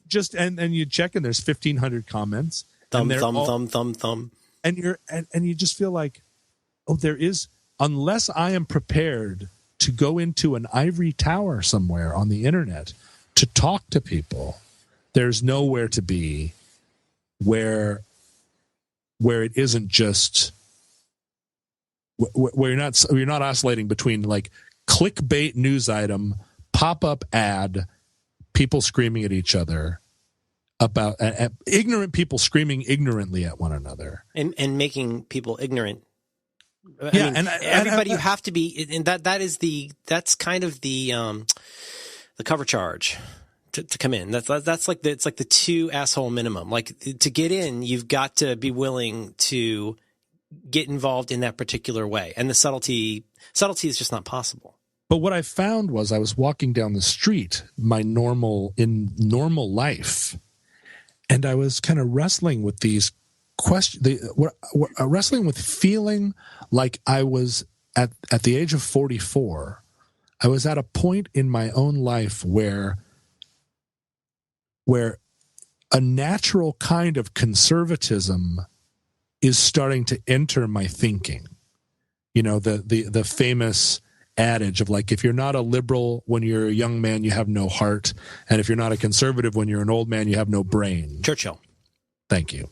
B: Just and you check and there's 1,500 comments.
C: Thumb.
B: And you just feel like, oh, there is, unless I am prepared to go into an ivory tower somewhere on the internet to talk to people, there's nowhere to be where it isn't just where you're not oscillating between like clickbait news item, pop-up ad, people screaming at each other about ignorant people screaming ignorantly at one another
C: and making people ignorant.
B: Yeah,
C: I mean, everybody you have to be, and that's kind of the cover charge to come in. That's like it's like the 2 asshole minimum. Like to get in, you've got to be willing to get involved in that particular way, and the subtlety is just not possible.
B: But what I found was I was walking down the street, in normal life, and I was kind of wrestling with these questions, wrestling with feeling like I was at the age of 44. I was at a point in my own life where a natural kind of conservatism is starting to enter my thinking. The famous adage of like, if you're not a liberal when you're a young man, you have no heart, and if you're not a conservative when you're an old man, you have no brain.
C: Churchill.
B: Thank you.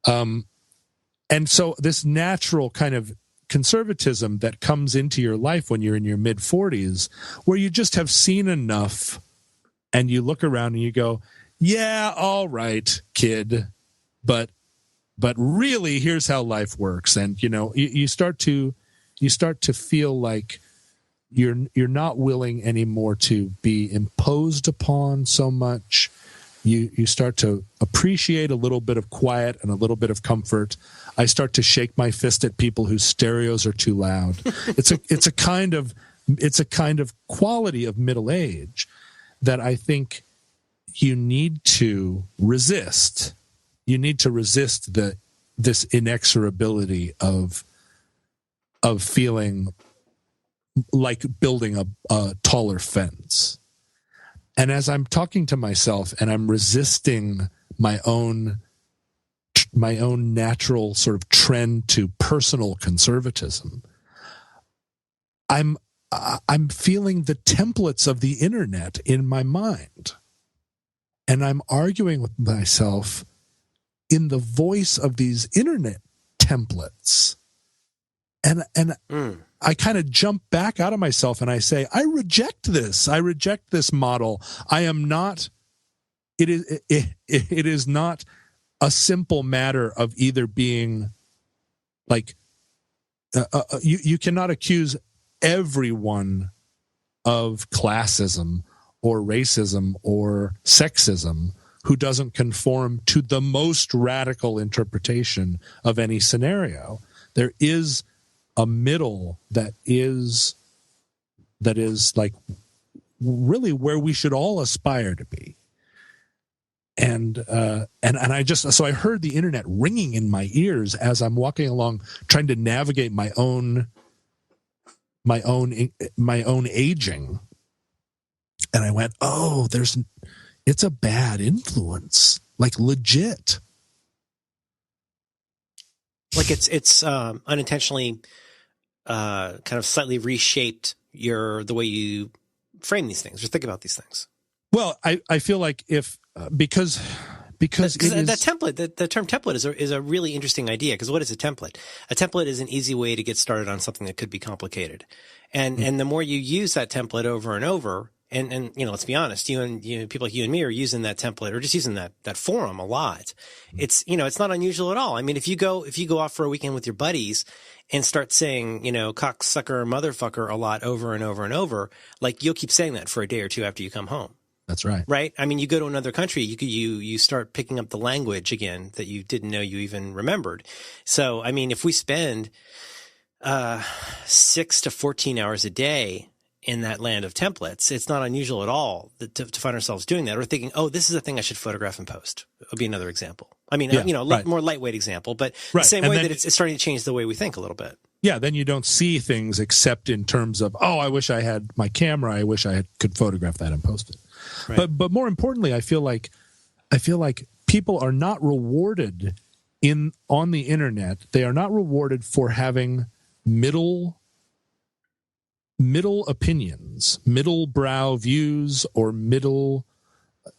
B: And so this natural kind of conservatism that comes into your life when you're in your mid-40s, where you just have seen enough and you look around and you go, yeah, all right, kid, but really here's how life works. And you start to feel like you're not willing anymore to be imposed upon so much. You start to appreciate a little bit of quiet and a little bit of comfort. I start to shake my fist at people whose stereos are too loud. It's a kind of quality of middle age that I think you need to resist. You need to resist this inexorability of feeling like building a taller fence. And as I'm talking to myself and I'm resisting my own natural sort of trend to personal conservatism, I'm feeling the templates of the internet in my mind. And I'm arguing with myself in the voice of these internet templates. And I kind of jump back out of myself and I say, I reject this. I reject this model. I am not, it is not a simple matter of either being like, you cannot accuse everyone of classism or racism or sexism who doesn't conform to the most radical interpretation of any scenario. There is a middle that is like really where we should all aspire to be. And I heard the internet ringing in my ears as I'm walking along trying to navigate my own aging. And I went, oh, it's a bad influence, like legit.
C: Like it's unintentionally kind of slightly reshaped the way you frame these things or think about these things.
B: Well, I feel like because because
C: that template, the term template is a really interesting idea. Because what is a template? A template is an easy way to get started on something that could be complicated, and the more you use that template over and over, and let's be honest, people like you and me are using that template or just using that forum a lot. It's it's not unusual at all. I mean, if you go off for a weekend with your buddies and start saying cocksucker, motherfucker a lot over and over and over, like you'll keep saying that for a day or two after you come home.
B: That's right.
C: Right. I mean, you go to another country, you start picking up the language again that you didn't know you even remembered. So, I mean, if we spend 6 to 14 hours a day in that land of templates, it's not unusual at all to find ourselves doing that or thinking, oh, this is a thing I should photograph and post. Would be another example. I mean, more lightweight example, but the same way that it's starting to change the way we think a little bit.
B: Yeah, then you don't see things except in terms of, oh, I wish I had my camera. I wish I could photograph that and post it. Right. But more importantly, I feel like people are not rewarded on the internet. They are not rewarded for having middle opinions, middle brow views, or middle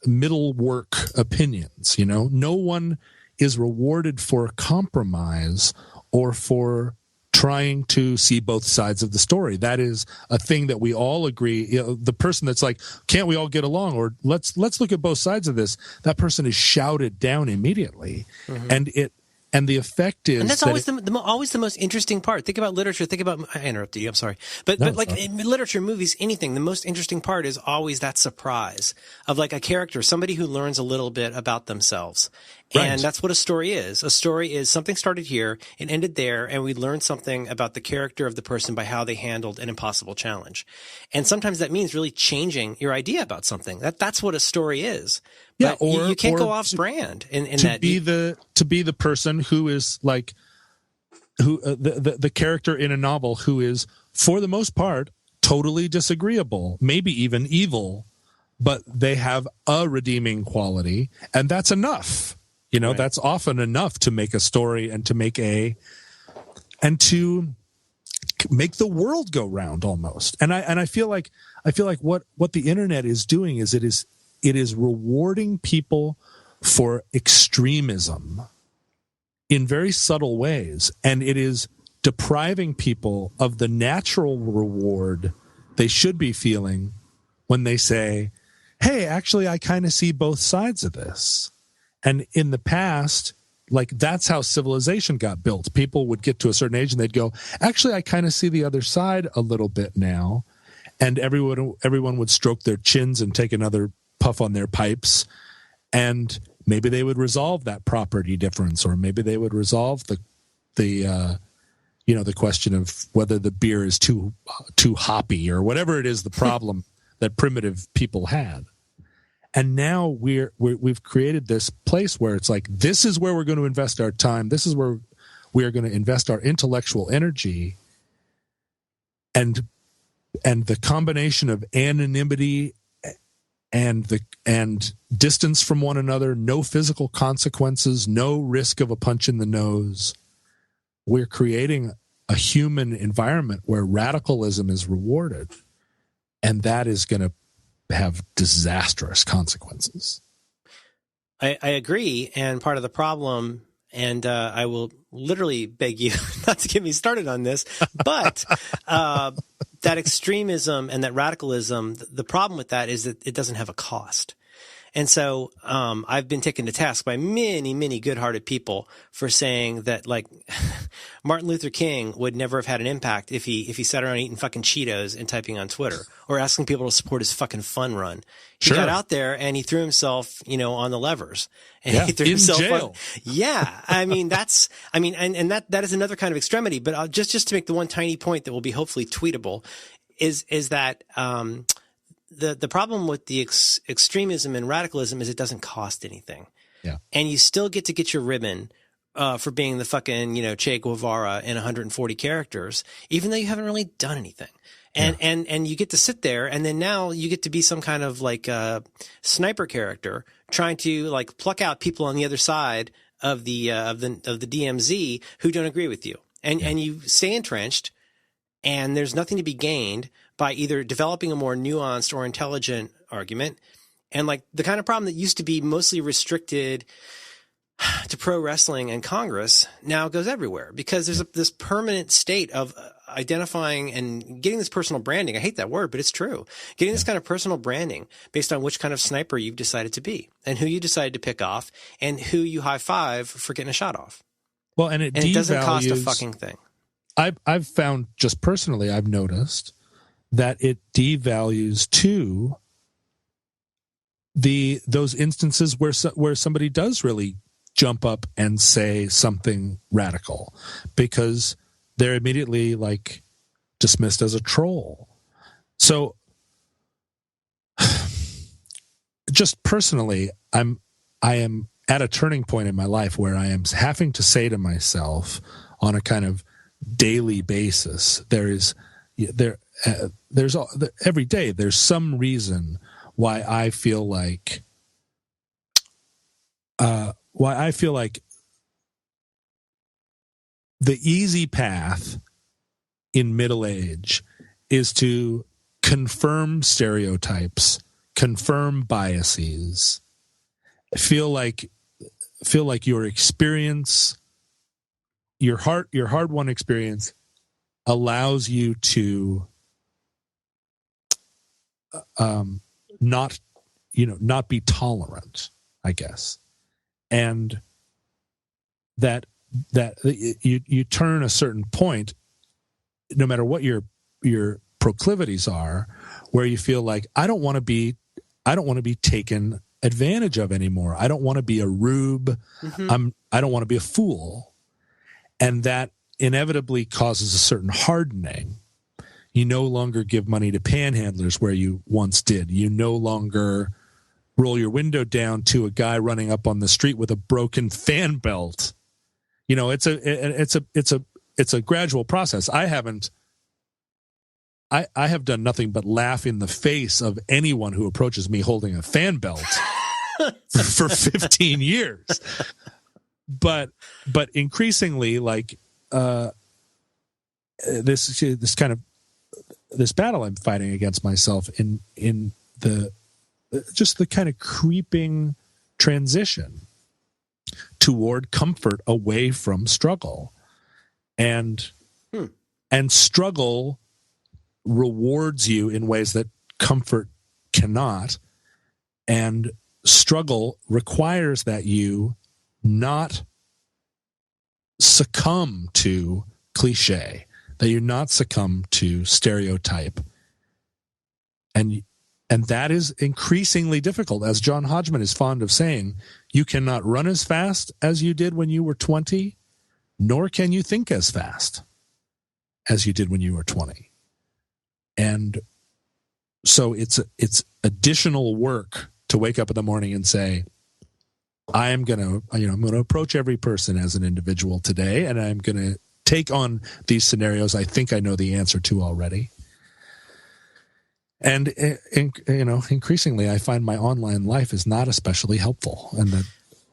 B: work opinions. No one is rewarded for compromise or for trying to see both sides of the story. That is a thing that we all agree. The person that's like, can't we all get along? Or let's look at both sides of this. That person is shouted down immediately. Mm-hmm. And the effect is,
C: and that's always the most interesting part. Think about literature. I interrupted you. I'm sorry, but in literature, movies, anything. The most interesting part is always that surprise of like a character, somebody who learns a little bit about themselves, and that's what a story is. A story is something started here and ended there, and we learned something about the character of the person by how they handled an impossible challenge. And sometimes that means really changing your idea about something. That's what a story is.
B: Yeah,
C: or you can't go off brand in that.
B: To be the person who is like the character in a novel who is, for the most part, totally disagreeable, maybe even evil, but they have a redeeming quality, and that's enough. That's often enough to make a story and to make the world go round almost. And I feel like what the internet is doing is it is rewarding people for extremism in very subtle ways, and it is depriving people of the natural reward they should be feeling when they say, hey, actually, I kind of see both sides of this. And in the past, like, that's how civilization got built. People would get to a certain age and they'd go, actually, I kind of see the other side a little bit now. And everyone would stroke their chins and take another puff on their pipes, and maybe they would resolve that property difference, or maybe they would resolve the question of whether the beer is too hoppy, or whatever it is, the problem that primitive people had. And now we've created this place where it's like, this is where we're going to invest our time. This is where we are going to invest our intellectual energy, and the combination of anonymity and distance from one another, no physical consequences, no risk of a punch in the nose. We're creating a human environment where radicalism is rewarded, and that is going to have disastrous consequences.
C: I agree, and part of the problem, and I will literally beg you not to get me started on this, but that extremism and that radicalism, the problem with that is that it doesn't have a cost. And so I've been taken to task by many, many good-hearted people for saying that, like, Martin Luther King would never have had an impact if he sat around eating fucking Cheetos and typing on Twitter, or asking people to support his fucking fun run. He got out there and he threw himself, on the levers. And he threw himself
B: in jail.
C: I mean, and that is another kind of extremity. But just to make the one tiny point that will be hopefully tweetable is that the problem with the extremism and radicalism is it doesn't cost anything.
B: Yeah.
C: And you still get to get your ribbon for being the fucking, Che Guevara in 140 characters, even though you haven't really done anything. And you get to sit there, and then now you get to be some kind of like sniper character trying to like pluck out people on the other side of the DMZ who don't agree with you. And you stay entrenched, and there's nothing to be gained by either developing a more nuanced or intelligent argument, And like the kind of problem that used to be mostly restricted to pro wrestling and Congress now goes everywhere, because there's this permanent state of identifying and getting this personal branding. I hate that word, but it's true. Getting this kind of personal branding based on which kind of sniper you've decided to be and who you decided to pick off and who you high five for getting a shot off.
B: Well, and it
C: doesn't cost a fucking thing.
B: I've found, just personally, I've noticed that it devalues too those instances where somebody does really jump up and say something radical, because they're immediately like dismissed as a troll. So just personally, I am at a turning point in my life where I am having to say to myself on a kind of daily basis, there's every day there's some reason why I feel like the easy path in middle age is to confirm stereotypes, confirm biases, feel like your experience, your hard-won experience allows you to not be tolerant, I guess. And that you turn a certain point, no matter what your proclivities are, where you feel like I don't want to be taken advantage of anymore. I don't want to be a rube. Mm-hmm. I don't want to be a fool. And that inevitably causes a certain hardening. You no longer give money to panhandlers where you once did. You no longer roll your window down to a guy running up on the street with a broken fan belt. It's a gradual process. I have done nothing but laugh in the face of anyone who approaches me holding a fan belt for 15 years. But increasingly, like this battle I'm fighting against myself in the kind of creeping transition toward comfort away from struggle, and struggle rewards you in ways that comfort cannot, and struggle requires that you not succumb to cliche, that you not succumb to stereotype, and that is increasingly difficult. As John Hodgman is fond of saying, you cannot run as fast as you did when you were 20, nor can you think as fast as you did when you were 20. And so it's additional work to wake up in the morning and say, I'm going to approach every person as an individual today, and I'm going to take on these scenarios I think I know the answer to already. And increasingly, I find my online life is not especially helpful. And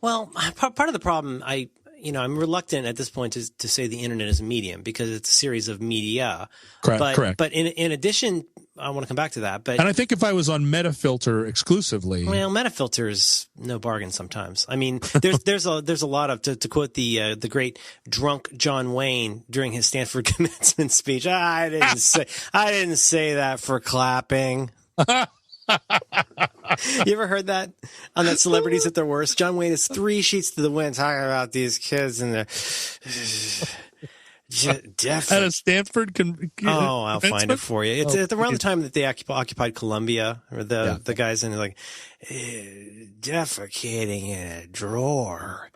C: part of the problem, I'm reluctant at this point to say the internet is a medium, because it's a series of media.
B: Correct.
C: But in addition, I want to come back to that. And
B: I think if I was on Metafilter exclusively,
C: Metafilter is no bargain sometimes. I mean, there's a lot of, to quote the great drunk John Wayne during his Stanford commencement speech. I didn't say that for clapping. You ever heard that on that Celebrities at Their Worst? John Wayne is 3 sheets to the wind talking about these kids and their
B: at a Stanford
C: I'll find it for you. It's around the time that they occupied Columbia, or the guys in like defecating in a drawer.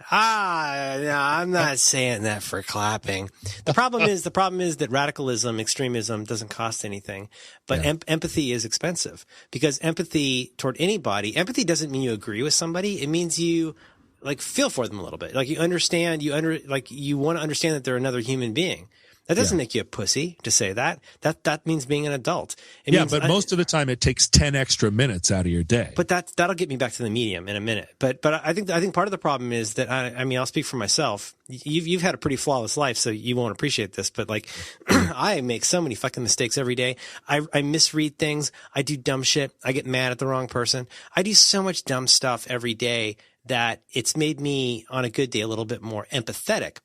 C: No, I'm not saying that for clapping. The problem is that radicalism, extremism doesn't cost anything, but empathy is expensive, because empathy toward anybody, empathy doesn't mean you agree with somebody. It means you like feel for them a little bit. Like you understand, you want to understand that they're another human being. That doesn't make you a pussy to say that. That means being an adult.
B: But most of the time it takes 10 extra minutes out of your day.
C: But that'll get me back to the medium in a minute. But I think part of the problem is that I'll speak for myself. You've had a pretty flawless life, so you won't appreciate this. But like, I make so many fucking mistakes every day. I misread things. I do dumb shit. I get mad at the wrong person. I do so much dumb stuff every day that it's made me, on a good day, a little bit more empathetic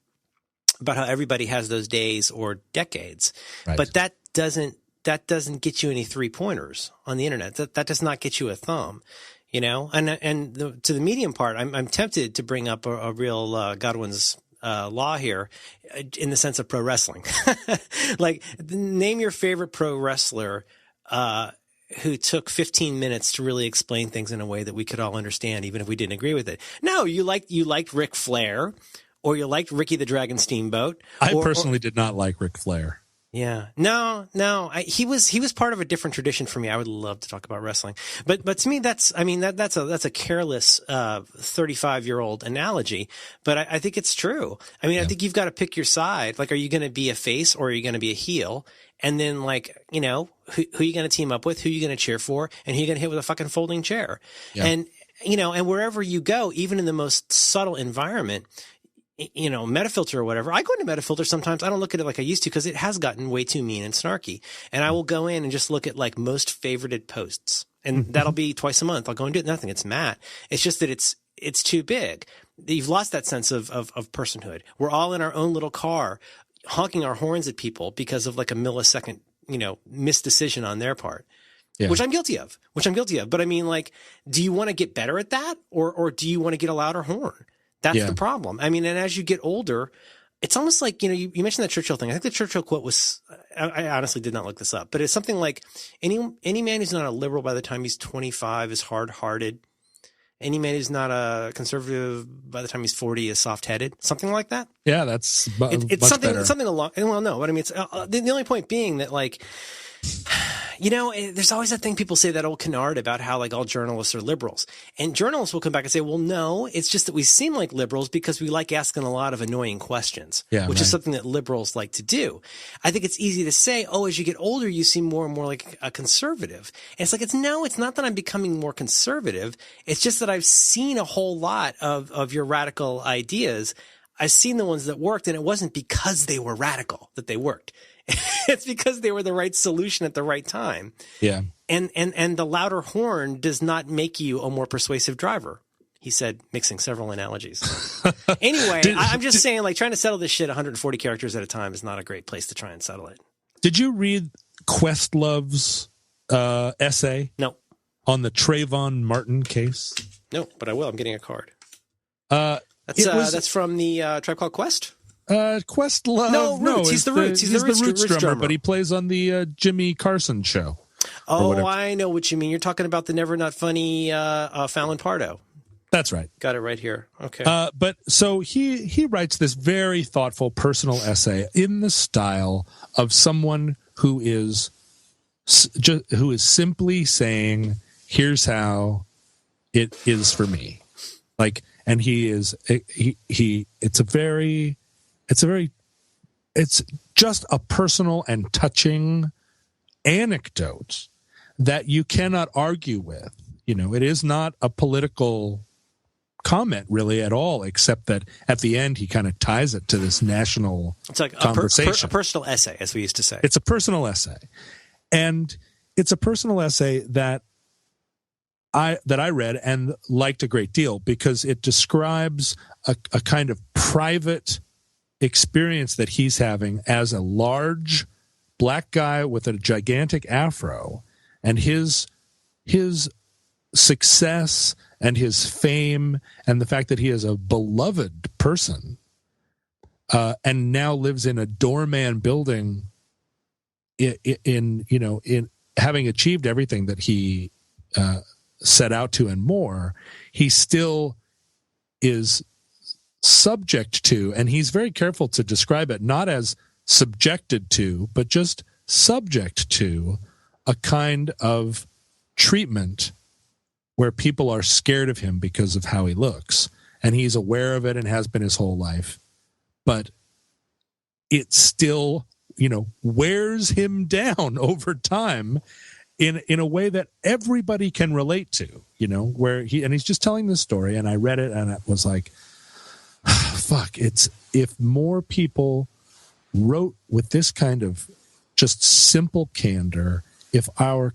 C: about how everybody has those days or decades. Right. But that doesn't get you any 3-pointers on the internet. That does not get you a thumb, you know? And to the medium part, I'm tempted to bring up a real Godwin's law here in the sense of pro wrestling. Like, name your favorite pro wrestler who took 15 minutes to really explain things in a way that we could all understand, even if we didn't agree with it. No, you liked Ric Flair, or you liked Ricky the Dragon Steamboat.
B: I personally did not like Ric Flair.
C: Yeah. No. He was part of a different tradition for me. I would love to talk about wrestling. But to me, that's a careless, 35-year-old analogy. But I think it's true. I mean, I think you've got to pick your side. Like, are you going to be a face or are you going to be a heel? And then, like, you know, who are you going to team up with? Who are you going to cheer for? And who are you going to hit with a fucking folding chair? Yeah. And, you know, and wherever you go, even in the most subtle environment, you know, Metafilter or whatever. I go into Metafilter sometimes. I don't look at it like I used to because it has gotten way too mean and snarky. And I will go in and just look at like most favorited posts. And that'll be twice a month. I'll go and do it. Nothing. It's Matt. It's just that it's too big. You've lost that sense of personhood. We're all in our own little car honking our horns at people because of like a millisecond, you know, missed decision on their part. Yeah. Which I'm guilty of. But I mean, like, do you want to get better at that? Or do you want to get a louder horn? That's the problem. I mean, and as you get older, it's almost like, you know, you mentioned that Churchill thing. I think the Churchill quote was, I honestly did not look this up, but it's something like any man who's not a liberal by the time he's 25 is hard-hearted. Any man who's not a conservative by the time he's 40 is soft-headed. Something like that.
B: Yeah, it's
C: it's
B: something
C: better. Something along. Well, no, but I mean, it's the only point being that, like, you know, there's always that thing people say, that old canard about how like all journalists are liberals, and journalists will come back and say, well, no, it's just that we seem like liberals because we like asking a lot of annoying questions, which is something that liberals like to do. I think it's easy to say, oh, as you get older, you seem more and more like a conservative. And it's like, it's not that I'm becoming more conservative. It's just that I've seen a whole lot of your radical ideas. I've seen the ones that worked, and it wasn't because they were radical that they worked. It's because they were the right solution at the right time.
B: Yeah.
C: And the louder horn does not make you a more persuasive driver. He said, mixing several analogies. Anyway, I'm just saying, like, trying to settle this shit 140 characters at a time is not a great place to try and settle it.
B: Did you read Questlove's essay?
C: No.
B: On the Trayvon Martin case?
C: No, but I will. I'm getting a card. That's from the Tribe Called Quest?
B: Questlove.
C: No, Roots. He's the Roots. He's the Roots drummer,
B: but he plays on the Jimmy Carson show.
C: Oh, I know what you mean. You're talking about the Never Not Funny Fallon Pardo.
B: That's right.
C: Got it right here. Okay.
B: But so he writes this very thoughtful personal essay in the style of someone who is simply saying, "Here's how it is for me." Like, and it's just a personal and touching anecdote that you cannot argue with. You know, it is not a political comment really at all, except that at the end he kind of ties it to this national conversation.
C: A personal essay, as we used to say.
B: It's a personal essay. And it's a personal essay that I read and liked a great deal because it describes a kind of private experience that he's having as a large black guy with a gigantic afro, and his success and his fame and the fact that he is a beloved person and now lives in a doorman building in having achieved everything that he set out to and more, he still is subject to, and he's very careful to describe it not as subjected to, but just subject to a kind of treatment where people are scared of him because of how he looks. And he's aware of it and has been his whole life. But it still wears him down over time in a way that everybody can relate to, where he's just telling this story, and I read it and it was like, fuck, if more people wrote with this kind of just simple candor, if our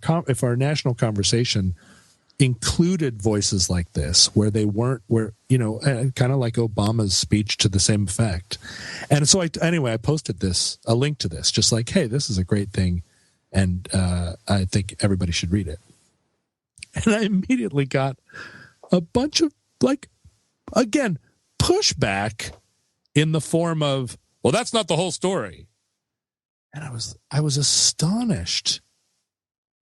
B: national conversation included voices like this, where they weren't, kind of like Obama's speech to the same effect. And so I posted a link to this, just like, hey, this is a great thing, and I think everybody should read it. And I immediately got a bunch of, again, pushback in the form of, well, that's not the whole story. And I was astonished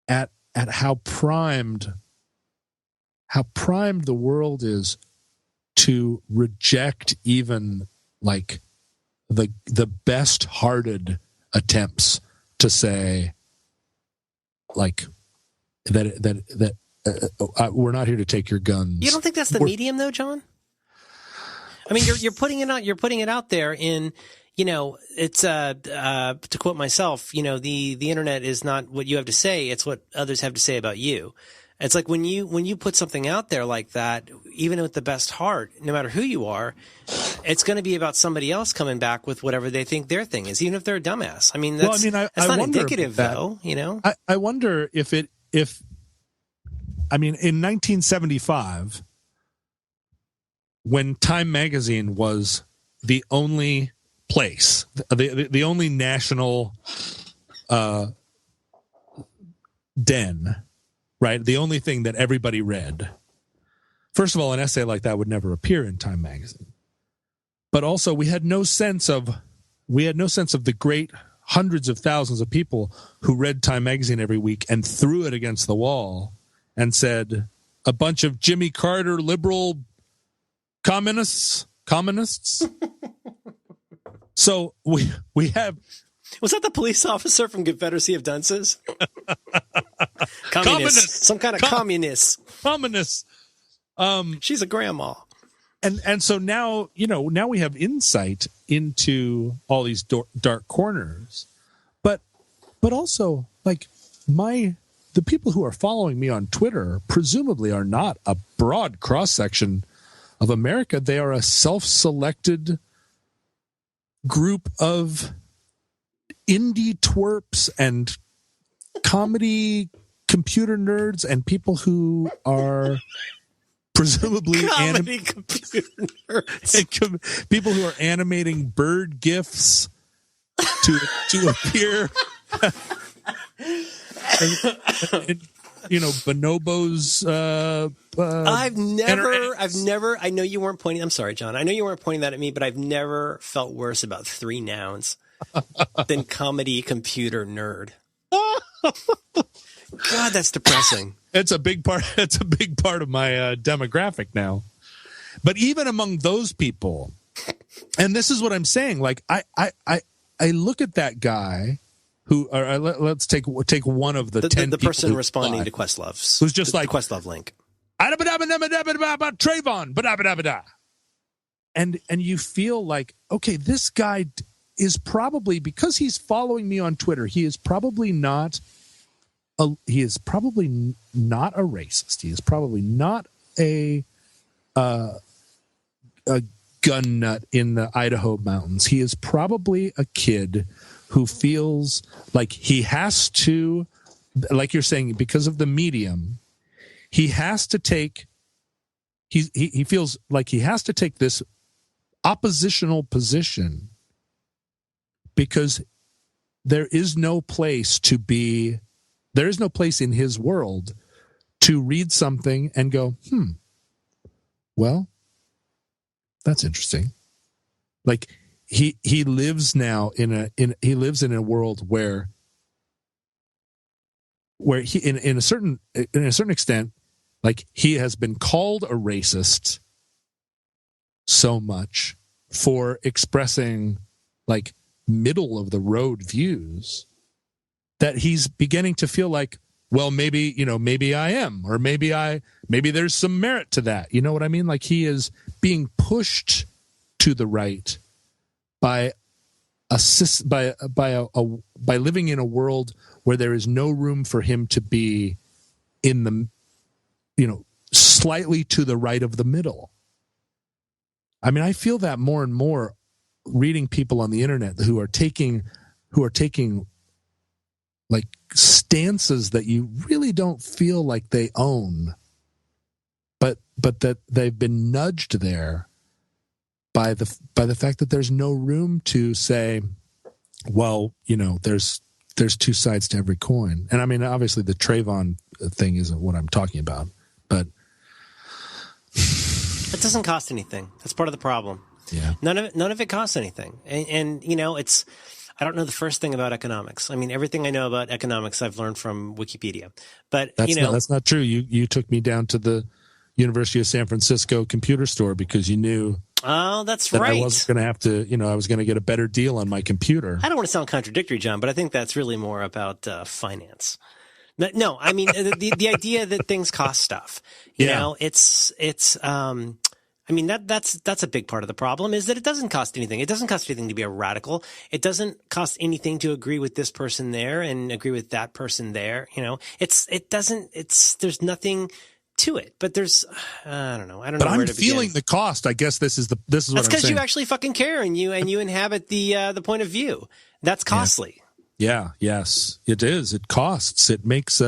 B: at how primed the world is to reject even the best-hearted attempts to say that we're not here to take your guns.
C: You don't think that's the medium, though, John? I mean, you're putting it out. You're putting it out there in, it's to quote myself. The internet is not what you have to say; it's what others have to say about you. It's like when you put something out there like that, even with the best heart, no matter who you are, it's going to be about somebody else coming back with whatever they think their thing is, even if they're a dumbass. I mean, that's not indicative, though.
B: I wonder if in 1975, when Time magazine was the only place, the only national den. Right, the only thing that everybody read. First of all, an essay like that would never appear in Time magazine. But also, we had no sense of the great hundreds of thousands of people who read Time magazine every week and threw it against the wall and said, a bunch of Jimmy Carter liberal communists. So we have.
C: Was that the police officer from Confederacy of Dunces? Communists. Some kind of communist.
B: Communists.
C: She's a grandma.
B: And so now we have insight into all these dark corners. But also, the people who are following me on Twitter presumably are not a broad cross-section of America. They are a self-selected group of indie twerps and comedy computer nerds and people who are presumably
C: computer nerds.
B: People who are animating bird gifs to appear Bonobos.
C: I've never, I know you weren't pointing, I'm sorry, John. I know you weren't pointing that at me, but I've never felt worse about three nouns than comedy computer nerd. God, that's depressing.
B: It's a big part of my demographic now. But even among those people, and this is what I'm saying, I look at that guy who, let's take one of the 10
C: the person
B: people
C: responding to Questlove's,
B: who's just
C: the Questlove link.
B: Trayvon, and you feel like, okay, this guy is probably, because he's following me on Twitter, he is probably not a racist. He is probably not a gun nut in the Idaho mountains. He is probably a kid who feels like he has to, like you're saying, because of the medium, he has to take, he feels like he has to take this oppositional position because there is no place in his world to read something and go, well, that's interesting. Like he lives now in a world where he in a certain extent, like, he has been called a racist so much for expressing like middle of the road views that he's beginning to feel like, well, maybe I am, or maybe there's some merit to that. You know what I mean? Like, he is being pushed to the right by by living in a world where there is no room for him to be in the, slightly to the right of the middle. I mean, I feel that more and more reading people on the internet who are taking like stances that you really don't feel like they own, but that they've been nudged there by the fact that there's no room to say, well, there's two sides to every coin. And I mean, obviously the Trayvon thing isn't what I'm talking about, but
C: it doesn't cost anything. That's part of the problem.
B: Yeah.
C: None of it costs anything. And it's, I don't know the first thing about economics. I mean, everything I know about economics I've learned from Wikipedia. But
B: that's not true. You took me down to the University of San Francisco computer store because you knew.
C: Oh, that's
B: that
C: right.
B: I wasn't going to have to, I was going to get a better deal on my computer.
C: I don't want to sound contradictory, John, but I think that's really more about finance. No, I mean the idea that things cost stuff. It's I mean, that's a big part of the problem is that it doesn't cost anything. It doesn't cost anything to be a radical. It doesn't cost anything to agree with this person there and agree with that person there. There's nothing to it, but there's, I don't know. But
B: I'm feeling the cost. I guess this is what I'm saying.
C: That's because you actually fucking care and you inhabit the point of view. That's costly.
B: Yeah. Yes, it is. It costs. It makes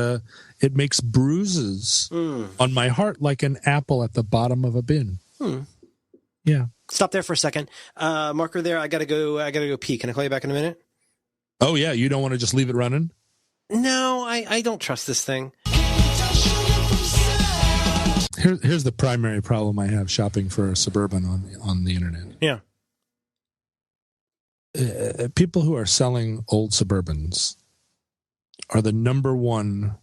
B: bruises on my heart like an apple at the bottom of a bin. Yeah.
C: Stop there for a second. Marker there. I gotta go pee. Can I call you back in a minute?
B: Oh yeah. You don't want to just leave it running?
C: No, I don't trust this thing.
B: Here's the primary problem I have shopping for a Suburban on the internet.
C: Yeah.
B: People who are selling old Suburbans are the number one.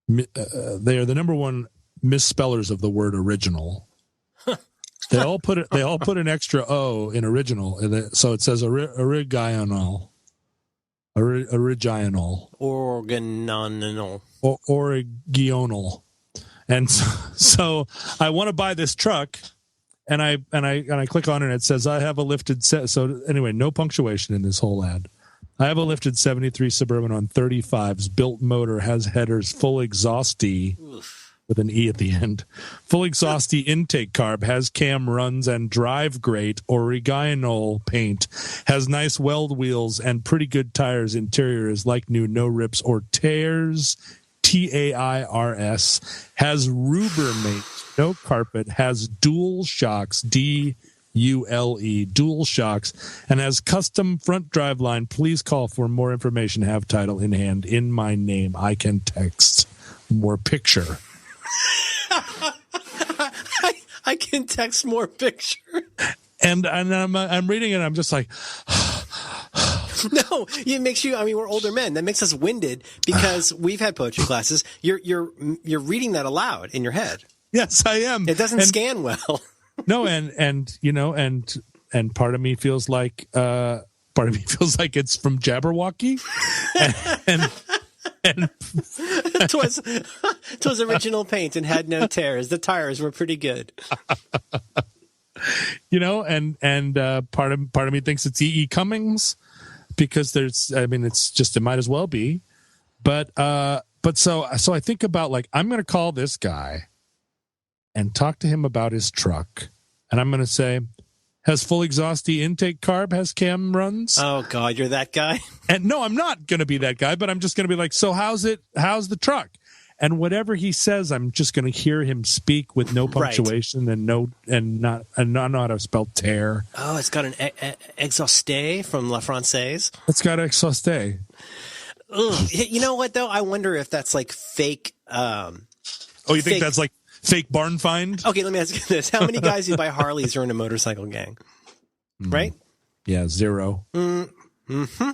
B: They are the number one misspellers of the word original. They all put an extra O in original, so it says original. Original. And so I want to buy this truck, and I click on it, and it says I have a lifted set. So anyway, no punctuation in this whole ad. I have a lifted 73 Suburban on 35s, built motor, has headers, full exhausty with an E at the end, full exhausty intake carb, has cam runs and drive great, original paint, has nice weld wheels and pretty good tires. Interior is like new, no rips or tears. TAIRS, has Rubbermaid, no carpet, has dual shocks, DULE, dual shocks, and has custom front drive line. Please call for more information. Have title in hand in my name. I can text more picture.
C: I can text more picture.
B: And I'm reading it. I'm just like.
C: No, it makes you. I mean, we're older men. That makes us winded because we've had poetry classes. You're reading that aloud in your head.
B: Yes, I am.
C: It doesn't scan well.
B: No, and part of me feels like it's from Jabberwocky, and
C: it was original paint and had no tears. The tires were pretty good.
B: And part of me thinks it's E.E. Cummings. Because it might as well be, but so I think about like, I'm going to call this guy and talk to him about his truck. And I'm going to say, has full exhausty intake carb, has cam runs.
C: Oh God, you're that guy.
B: And no, I'm not going to be that guy, but I'm just going to be like, so how's the truck? And whatever he says, I'm just going to hear him speak with no punctuation and not know how to spell tear.
C: Oh, it's got an exhausté from La Française.
B: It's got exhausté.
C: Ugh. You know what though? I wonder if that's like fake.
B: You think that's like fake barn find?
C: Okay, let me ask you this: how many guys who buy Harleys are in a motorcycle gang? Right?
B: Yeah, 0.
C: Mm-hmm.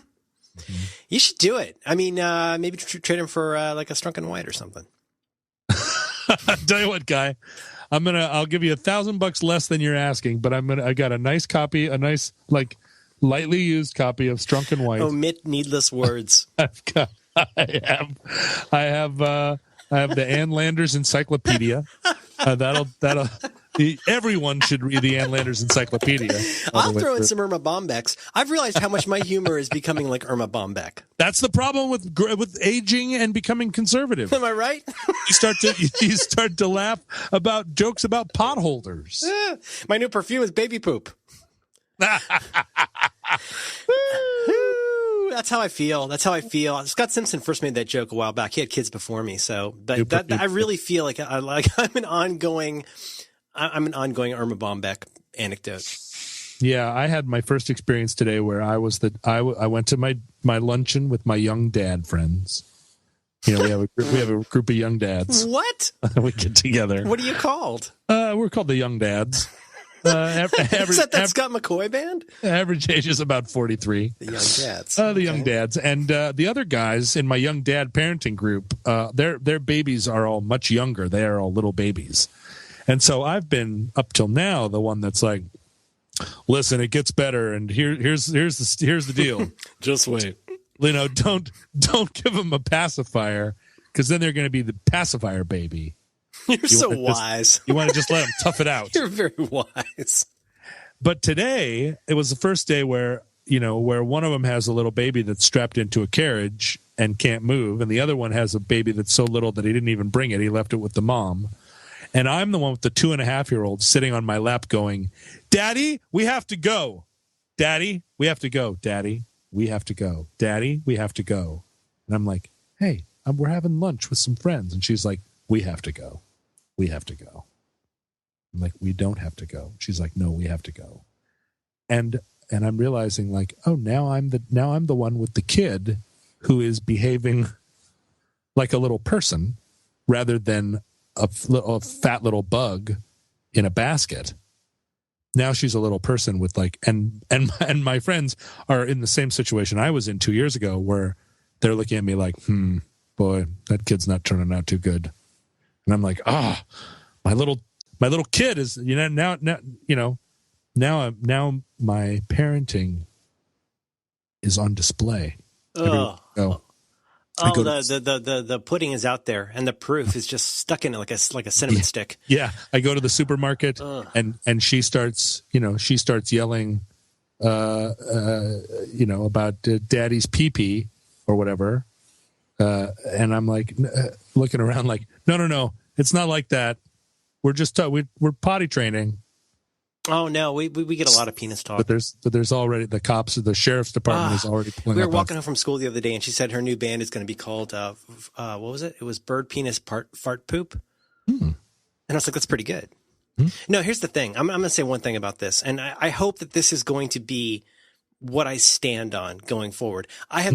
C: You should do it. I mean, maybe trade him for like a Strunken White or something.
B: I'll tell you what, guy, I'll give you $1,000 less than you're asking, but I got a nice copy, a nice like lightly used copy of Strunken White.
C: Omit needless words.
B: I have the Ann Landers Encyclopedia. That'll Everyone should read the Ann Landers Encyclopedia.
C: I'll throw in some Irma Bombeck's. I've realized how much my humor is becoming like Irma Bombeck.
B: That's the problem with aging and becoming conservative.
C: Am I right?
B: You start to laugh about jokes about potholders.
C: My new perfume is baby poop. That's how I feel. Scott Simpson first made that joke a while back. He had kids before me, but I really feel like I'm an ongoing Irma Bombeck anecdote.
B: Yeah, I had my first experience today where I went to my luncheon with my young dad friends. We have a group of young dads.
C: What?
B: We get together.
C: What are you called?
B: We're called the Young Dads.
C: Is that Scott McCoy band?
B: Average age is about 43.
C: The Young Dads.
B: The Young Dads. And the other guys in my young dad parenting group, their babies are all much younger. They are all little babies. And so I've been, up till now, the one that's like, listen, it gets better, and here's the deal.
C: Just wait.
B: Don't give them a pacifier, because then they're going to be the pacifier baby.
C: You're so wise.
B: You want to just let them tough it out.
C: You're very wise.
B: But today, it was the first day where one of them has a little baby that's strapped into a carriage and can't move, and the other one has a baby that's so little that he didn't even bring it. He left it with the mom. And I'm the one with the 2.5-year-old sitting on my lap going, Daddy, we have to go. Daddy, we have to go. Daddy, we have to go. Daddy, we have to go. And I'm like, hey, we're having lunch with some friends. And she's like, we have to go. We have to go. I'm like, we don't have to go. She's like, no, we have to go. And I'm realizing, like, oh, now I'm the one with the kid who is behaving like a little person rather than a fat little bug in a basket. Now she's a little person with like, and my friends are in the same situation I was in 2 years ago, where they're looking at me like, boy, that kid's not turning out too good. And I'm like, my little kid is, now my parenting is on display.
C: The pudding is out there, and the proof is just stuck in it like a cinnamon stick.
B: Yeah, I go to the supermarket, and she starts yelling, about Daddy's pee-pee or whatever, and I'm like looking around like, no, it's not like that. We're just we're potty training.
C: Oh no, we get a lot of penis talk.
B: But there's already the cops, the sheriff's department is already pulling up.
C: We were walking home from school the other day, and she said her new band is going to be called what was it? It was Bird Penis Fart Poop. And I was like, that's pretty good. No, here's the thing. I'm going to say one thing about this, and I hope that this is going to be what I stand on going forward. I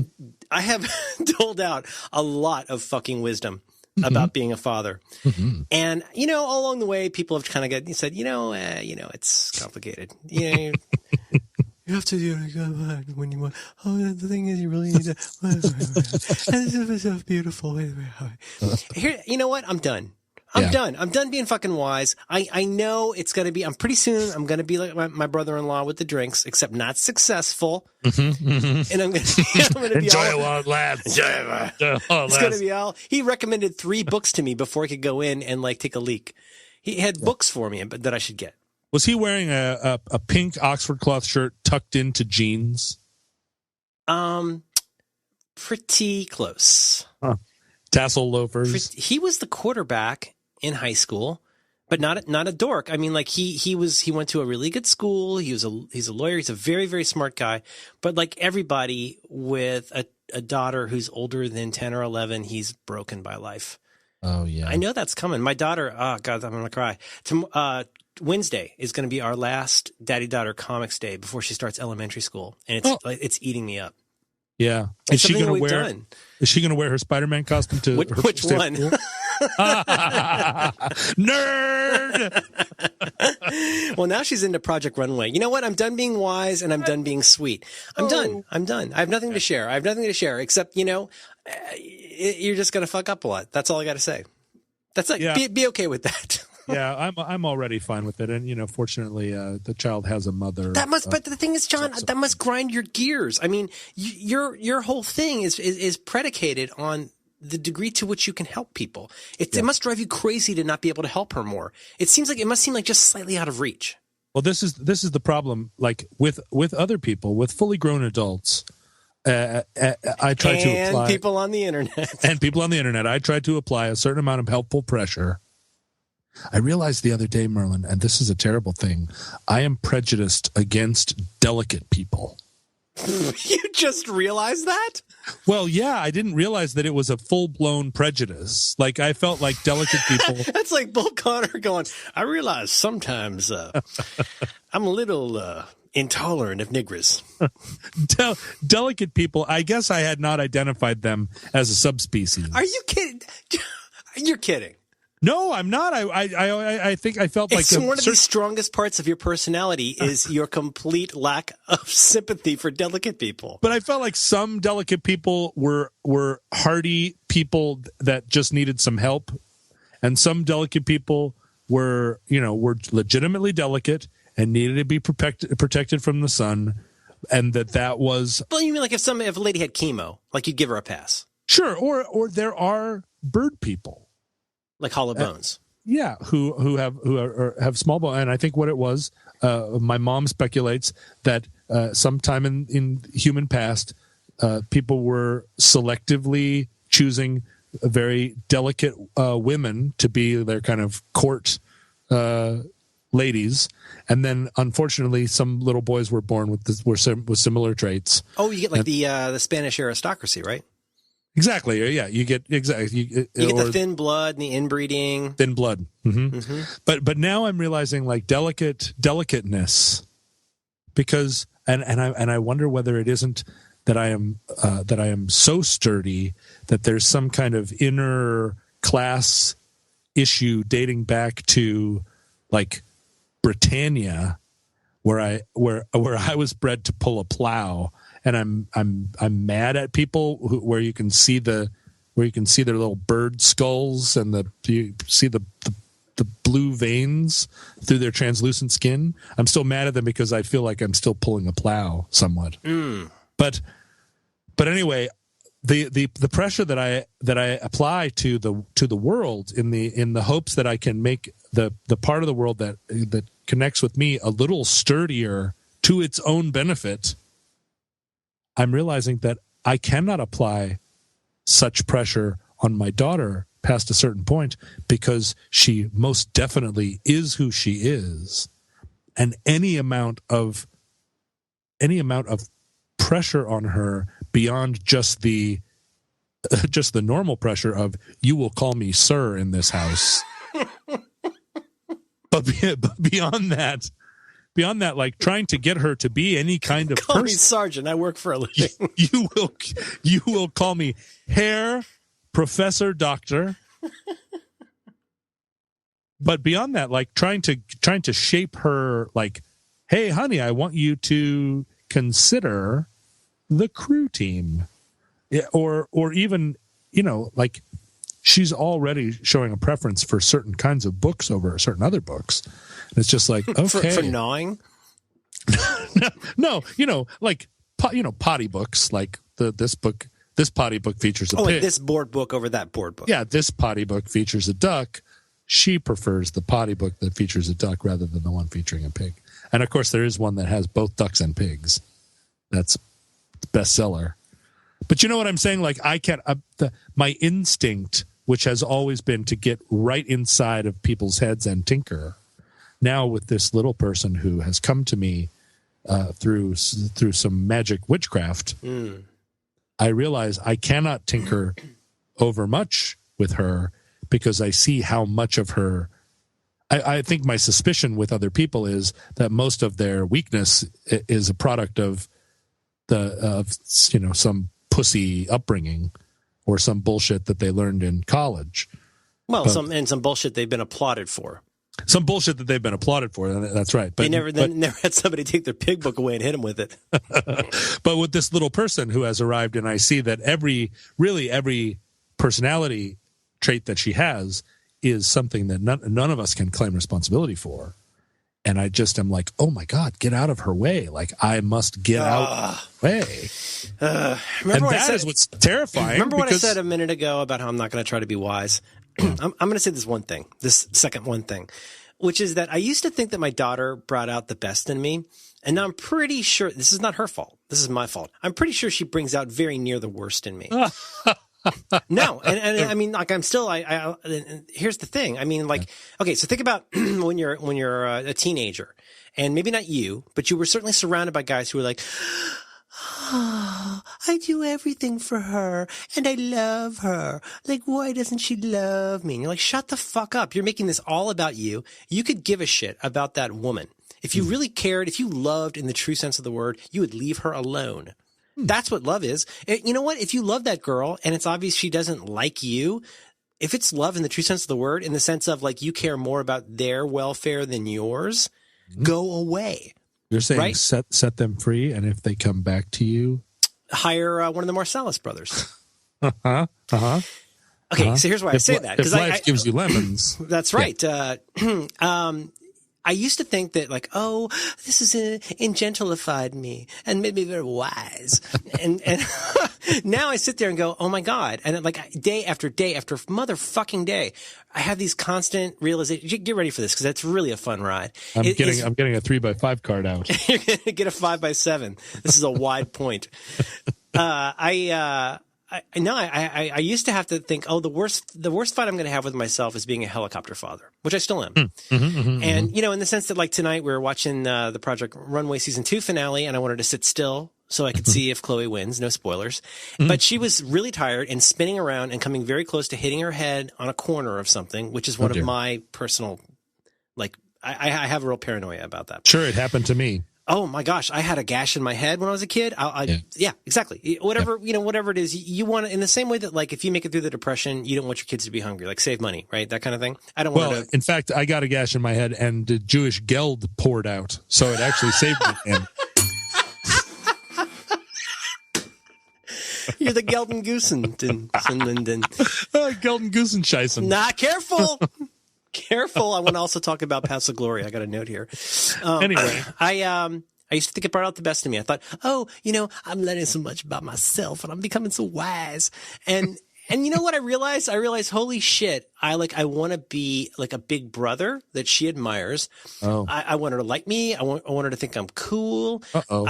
C: have doled out a lot of fucking wisdom about being a father. And, all along the way, people have kind of said, it's complicated. You have to do it when you want. Oh, the thing is, you really need to. And this is so beautiful. Here, you know what? I'm done. I'm done being fucking wise. I know it's going to be, pretty soon, I'm going to be like my brother-in-law with the drinks, except not successful. And I'm going to be
B: enjoy it while it lasts.
C: It's going to be all, he recommended 3 books to me before I could go in and take a leak. He had books for me that I should get.
B: Was he wearing a pink Oxford cloth shirt tucked into jeans?
C: Pretty close.
B: Tassel loafers.
C: He was the quarterback in high school, but not a dork. I mean, he went to a really good school. He's a lawyer. He's a very, very smart guy. But like everybody with a daughter who's older than 10 or 11, he's broken by life.
B: Oh yeah.
C: I know that's coming. My daughter, oh God, I'm going to cry. Wednesday is going to be our last daddy-daughter comics day before she starts elementary school. And it's eating me up.
B: Yeah. Is she going to wear her Spider-Man costume to
C: which one?
B: Nerd.
C: Well, now she's into Project Runway. You know what? I'm done being wise and I'm done being sweet. I'm done. I have nothing to share. Except, you're just going to fuck up a lot. That's all I got to say. That's be okay with that.
B: Yeah, I'm already fine with it, and fortunately, the child has a mother.
C: But the thing is, John, that must grind your gears. I mean, your whole thing is predicated on the degree to which you can help people. It must drive you crazy to not be able to help her more. It must seem like just slightly out of reach.
B: Well, this is the problem. Like with other people, with fully grown adults, I try to apply,
C: people on the internet.
B: And people on the internet, I try to apply a certain amount of helpful pressure. I realized the other day, Merlin, and this is a terrible thing, I am prejudiced against delicate people.
C: You just realized that?
B: Well, yeah, I didn't realize that it was a full-blown prejudice. Like, I felt like delicate people...
C: That's like Bull Connor going, I realize sometimes I'm a little intolerant of niggers.
B: Delicate people, I guess I had not identified them as a subspecies.
C: Are you kidding? You're kidding.
B: No, I'm not. I think I felt like
C: one of the strongest parts of your personality is your complete lack of sympathy for delicate people.
B: But I felt like some delicate people were hardy people that just needed some help, and some delicate people were legitimately delicate and needed to be protected from the sun, and that was.
C: Well, you mean like if a lady had chemo, like you'd give her a pass?
B: Sure, or there are bird people.
C: Like hollow bones,
B: who have small bone, and I think what it was, my mom speculates that sometime in human past, people were selectively choosing very delicate women to be their kind of court ladies, and then unfortunately, some little boys were born with similar traits.
C: Oh, you get like the Spanish aristocracy, right?
B: Exactly. Yeah, you get exactly. You
C: get the thin blood and the inbreeding.
B: Thin blood. Mm-hmm. Mm-hmm. But now I'm realizing like delicateness, because and I wonder whether it isn't that I am so sturdy that there's some kind of inner class issue dating back to like Britannia, where I was bred to pull a plow. And I'm mad at people where you can see their little bird skulls and you see the blue veins through their translucent skin. I'm still mad at them because I feel like I'm still pulling a plow somewhat. But anyway, the pressure that I apply to the world in the hopes that I can make the part of the world that connects with me a little sturdier to its own benefit. I'm realizing that I cannot apply such pressure on my daughter past a certain point because she most definitely is who she is. And any amount of pressure on her beyond just the normal pressure of you will call me sir in this house. but beyond that, like trying to get her to be any kind of
C: call me sergeant. I work for a living.
B: You will call me Herr Professor Doctor. But beyond that, like trying to shape her, like, hey, honey, I want you to consider the crew team, or even like she's already showing a preference for certain kinds of books over certain other books. And it's just like, okay.
C: For gnawing?
B: No, like, potty books, like this potty book features a pig.
C: Like this board book over that board book.
B: Yeah, this potty book features a duck. She prefers the potty book that features a duck rather than the one featuring a pig. And of course, there is one that has both ducks and pigs. That's bestseller. But you know what I'm saying? Like, I can't. My instinct, which has always been to get right inside of people's heads and tinker, now with this little person who has come to me through some magic witchcraft, I realize I cannot tinker over much with her because I see how much of her. I think my suspicion with other people is that most of their weakness is a product of some pussy upbringing or some bullshit that they learned in college.
C: Well, some bullshit they've been applauded for.
B: Some bullshit that they've been applauded for. That's right. But
C: they never had somebody take their pig book away and hit them with it.
B: But with this little person who has arrived, and I see that every personality trait that she has is something that none of us can claim responsibility for. And I just am like, oh my God, get out of her way. Like, I must get out of her way. And that is what's terrifying.
C: Remember what I said a minute ago about how I'm not going to try to be wise? I'm going to say this second one thing, which is that I used to think that my daughter brought out the best in me. And now I'm pretty sure this is not her fault. This is my fault. I'm pretty sure she brings out very near the worst in me. No. And I mean, like, I'm still, here's the thing. I mean, like, okay, so think about when you're a teenager, and maybe not you, but you were certainly surrounded by guys who were like, oh, I do everything for her and I love her. Like, why doesn't she love me? And you're like, shut the fuck up. You're making this all about you. You could give a shit about that woman. If you really cared, if you loved in the true sense of the word, you would leave her alone. That's what love is. You know what? If you love that girl and it's obvious she doesn't like you, if it's love in the true sense of the word, in the sense of like you care more about their welfare than yours, go away.
B: You're saying
C: right?
B: set them free, and if they come back to you,
C: hire one of the Marsalis brothers.
B: Okay,
C: so here's why I say that.
B: Because life gives you lemons.
C: That's right. Yeah. I used to think that like, oh, this is ingentilified me and made me very wise. and now I sit there and go, oh my God. And like day after day after motherfucking day, I have these constant realizations. Get ready for this because that's really a fun ride.
B: I'm getting a 3x5 card out.
C: You're going to get a 5x7. This is a wide point. I used to have to think, oh, the worst fight I'm going to have with myself is being a helicopter father, which I still am. And, you know, in the sense that like tonight we were watching the Project Runway season 2 finale, and I wanted to sit still so I could see if Chloe wins. No spoilers. But she was really tired and spinning around and coming very close to hitting her head on a corner of something, which is one of my personal, like, I have a real paranoia about that.
B: Sure, it happened to me.
C: Oh my gosh, I had a gash in my head when I was a kid. Yeah, exactly. Whatever, you know, whatever it is, you want to, in the same way that like if you make it through the depression, you don't want your kids to be hungry, like save money, right? That kind of thing. I don't want to.
B: In fact, I got a gash in my head and the Jewish geld poured out. So it actually saved me.
C: You're the Geldengosen.
B: Geldengosenscheißen.
C: Nah, careful. Careful. I want to also talk about Paths of Glory. I got a note here.
B: Anyway.
C: I used to think it brought out the best in me. I thought, oh, you know, I'm learning so much about myself and I'm becoming so wise. And you know what I realized? I realized, holy shit, I want to be like a big brother that she admires.
B: Oh.
C: I want her to like me. I want her to think I'm cool.
B: Uh-oh.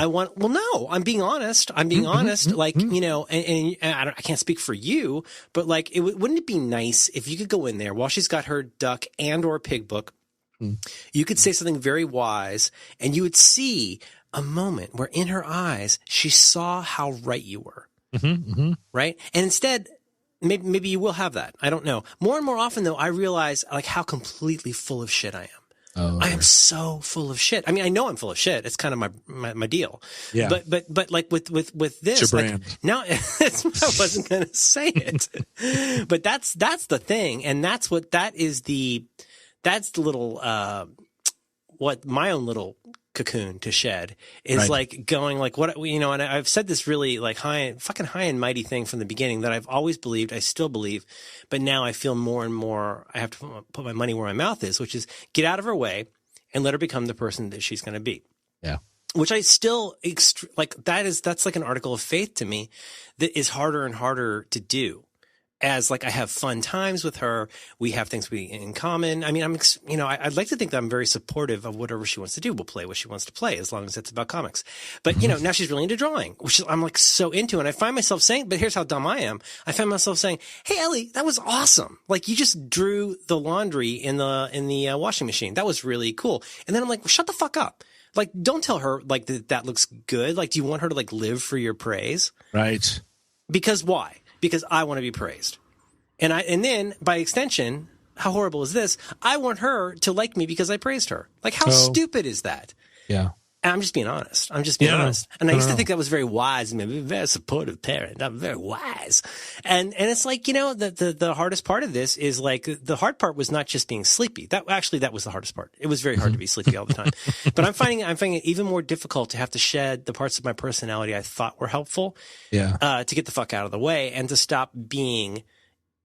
C: No, I'm being honest. Like, you know, and I can't speak for you, but like, wouldn't it be nice if you could go in there while she's got her duck and or pig book, you could say something very wise and you would see a moment where in her eyes, she saw how right you were. Right. And instead, maybe you will have that. I don't know. More and more often, though, I realize like how completely full of shit I am.
B: Oh, okay.
C: I am so full of shit. I mean, I know I'm full of shit. It's kind of my deal.
B: Yeah.
C: But like with this,
B: it's your brand.
C: Like, now I wasn't going to say it, but that's the thing, and that's the little what my own little cocoon to shed is
B: right.
C: Like going like what, you know, and I've said this really like fucking high and mighty thing from the beginning that I've always believed, I still believe, but now I feel more and more I have to put my money where my mouth is, which is get out of her way and let her become the person that she's going to be.
B: Yeah.
C: Which I still like that's like an article of faith to me that is harder and harder to do. As like I have fun times with her, we have things in common. I mean, I'd like to think that I'm very supportive of whatever she wants to do. We'll play what she wants to play as long as it's about comics. But you know, now she's really into drawing, which I'm like so into. And I find myself saying, but here's how dumb I am. I find myself saying, "Hey Ellie, that was awesome. Like you just drew the laundry in the washing machine. That was really cool." And then I'm like, well, "Shut the fuck up. Like, don't tell her like that looks good. Like, do you want her to like live for your praise?"
B: Right.
C: Because why? Because I want to be praised. And then by extension, how horrible is this? I want her to like me because I praised her. Like how stupid is that?
B: Yeah.
C: And I'm just being honest. And I used to think that was very wise. I mean, I'm a very supportive parent. I'm very wise. And it's like, you know, the hardest part of this is like the hard part was not just being sleepy. That was the hardest part. It was very hard to be sleepy all the time. But I'm finding it even more difficult to have to shed the parts of my personality I thought were helpful.
B: Yeah.
C: To get the fuck out of the way and to stop being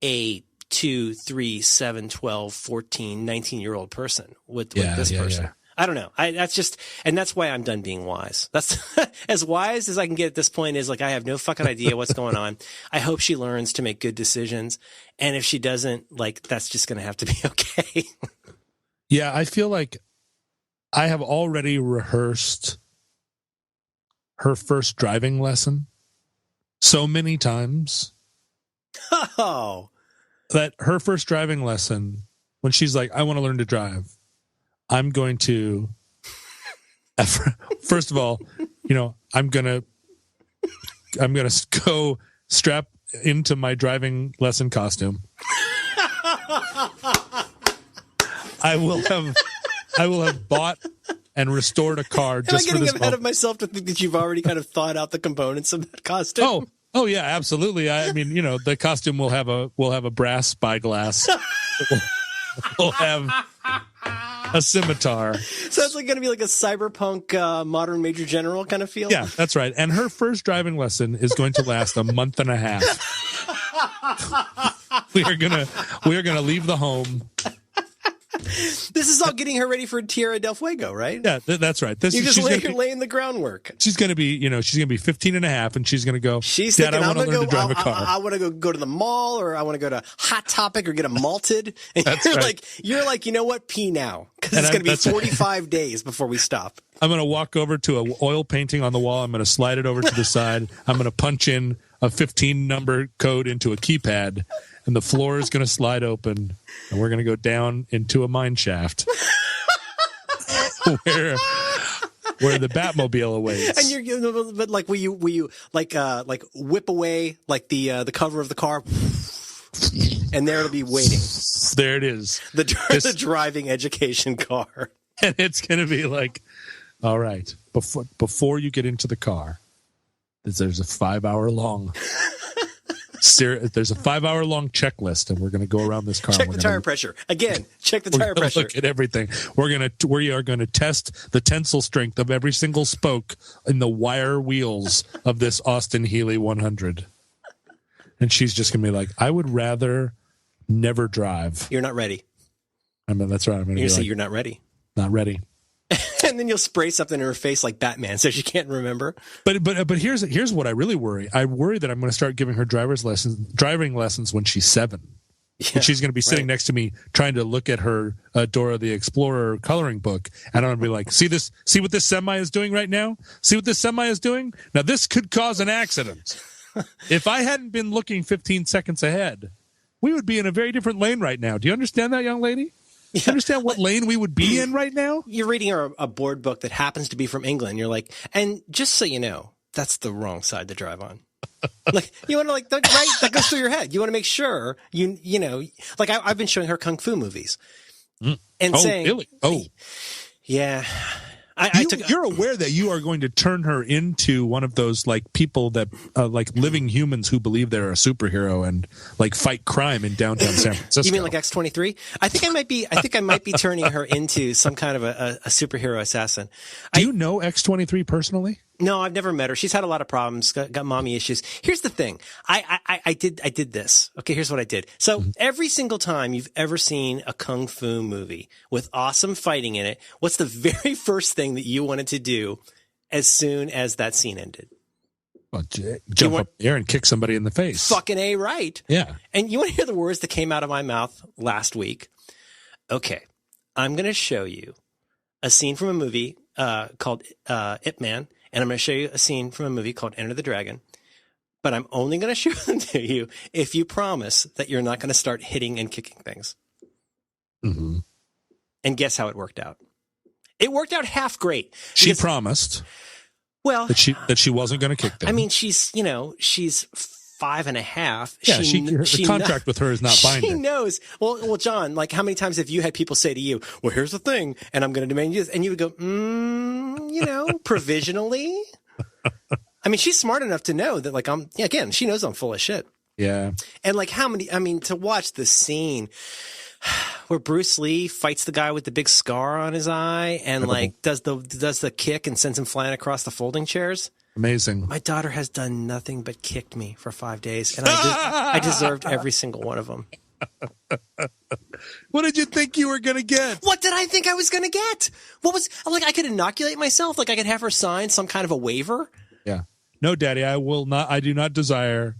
C: a 2, 3, 7, 12, 14, 19-year-old person with this person. Yeah. I don't know. That's why I'm done being wise. That's as wise as I can get at this point is like, I have no fucking idea what's going on. I hope she learns to make good decisions. And if she doesn't, like, that's just going to have to be okay.
B: Yeah. I feel like I have already rehearsed her first driving lesson so many times.
C: Oh,
B: that her first driving lesson, when she's like, I want to learn to drive, I'm going to, first of all, I'm going to go strap into my driving lesson costume. I will have bought and restored a car just for this. Am I getting
C: ahead of myself to think that you've already kind of thought out the components of that costume?
B: Oh yeah, absolutely. I mean, the costume will have a brass spyglass. We'll have a scimitar.
C: So it's like going to be like a cyberpunk modern Major General kind of feel.
B: Yeah, that's right. And her first driving lesson is going to last a month and a half. We are gonna leave the home.
C: This is all getting her ready for Tierra del Fuego, right?
B: Yeah, that's right.
C: You're just laying the groundwork.
B: She's going to be, she's going to be 15 and a half, and she's going to go,
C: Dad,
B: I want to learn to drive a car.
C: I want to go to the mall, or I want to go to Hot Topic or get a malted. And
B: that's right.
C: You're like, you know what? Pee now. Because it's going to be 45 days before we stop.
B: I'm going to walk over to an oil painting on the wall. I'm going to slide it over to the side. I'm going to punch in a 15 number code into a keypad, and the floor is going to slide open, and we're going to go down into a mine shaft where the Batmobile awaits.
C: And but like, will you like whip away like the cover of the car, and there it'll be waiting.
B: There it is,
C: the driving education car,
B: and it's going to be like, all right, before you get into the car, there's a 5-hour long. There's a 5-hour long checklist, and we're going to go around this car.
C: Check the tire pressure again. Check the tire pressure.
B: Look at everything. We are going to test the tensile strength of every single spoke in the wire wheels of this Austin Healey 100. And she's just going to be like, I would rather never drive.
C: You're not ready.
B: I mean, that's right. I'm going to
C: say you're not ready.
B: Not ready.
C: And then you'll spray something in her face like Batman so she can't remember.
B: But here's what I really worry. I worry that I'm going to start giving her driving lessons when she's 7. Yeah, and she's going to be sitting next to me trying to look at her Dora the Explorer coloring book, and I'm going to be like, see what this semi is doing right now? See what this semi is doing? Now this could cause an accident. If I hadn't been looking 15 seconds ahead, we would be in a very different lane right now. Do you understand that, young lady? You understand what lane we would be in right now?
C: You're reading a board book that happens to be from England. You're like, and just so you know, that's the wrong side to drive on. Like, you want to that goes through your head. You want to make sure you know, like I've been showing her kung fu movies and saying,
B: really? Oh,
C: yeah.
B: You're aware that you are going to turn her into one of those like people that like living humans who believe they're a superhero and like fight crime in downtown San Francisco.
C: You mean like X-23? I think I might be turning her into some kind of a superhero assassin.
B: Do you know X-23 personally?
C: No, I've never met her. She's had a lot of problems, got mommy issues. Here's the thing. I did this. Okay, here's what I did. So every single time you've ever seen a kung fu movie with awesome fighting in it, what's the very first thing that you wanted to do as soon as that scene ended?
B: Well, jump up there and kick somebody in the face.
C: Fucking A right.
B: Yeah.
C: And you want to hear the words that came out of my mouth last week? Okay. I'm going to show you a scene from a movie called Ip Man. And I'm going to show you a scene from a movie called Enter the Dragon. But I'm only going to show them to you if you promise that you're not going to start hitting and kicking things.
B: Mm-hmm.
C: And guess how it worked out? It worked out half great.
B: She promised that she wasn't going to kick them.
C: I mean, she's 5.5.
B: Yeah, her contract with her is not binding.
C: She knows. Well, John, like how many times have you had people say to you, well, here's the thing, and I'm going to demand you this, and you would go, provisionally? I mean, she's smart enough to know that, like, again, she knows I'm full of shit.
B: Yeah.
C: And like to watch the scene where Bruce Lee fights the guy with the big scar on his eye and like does the kick and sends him flying across the folding chairs.
B: Amazing.
C: My daughter has done nothing but kicked me for 5 days, and I deserved every single one of them.
B: What did you think you were going to get?
C: What did I think I was going to get? What was, like, I could inoculate myself? Like, I could have her sign some kind of a waiver?
B: Yeah. No, Daddy, I do not desire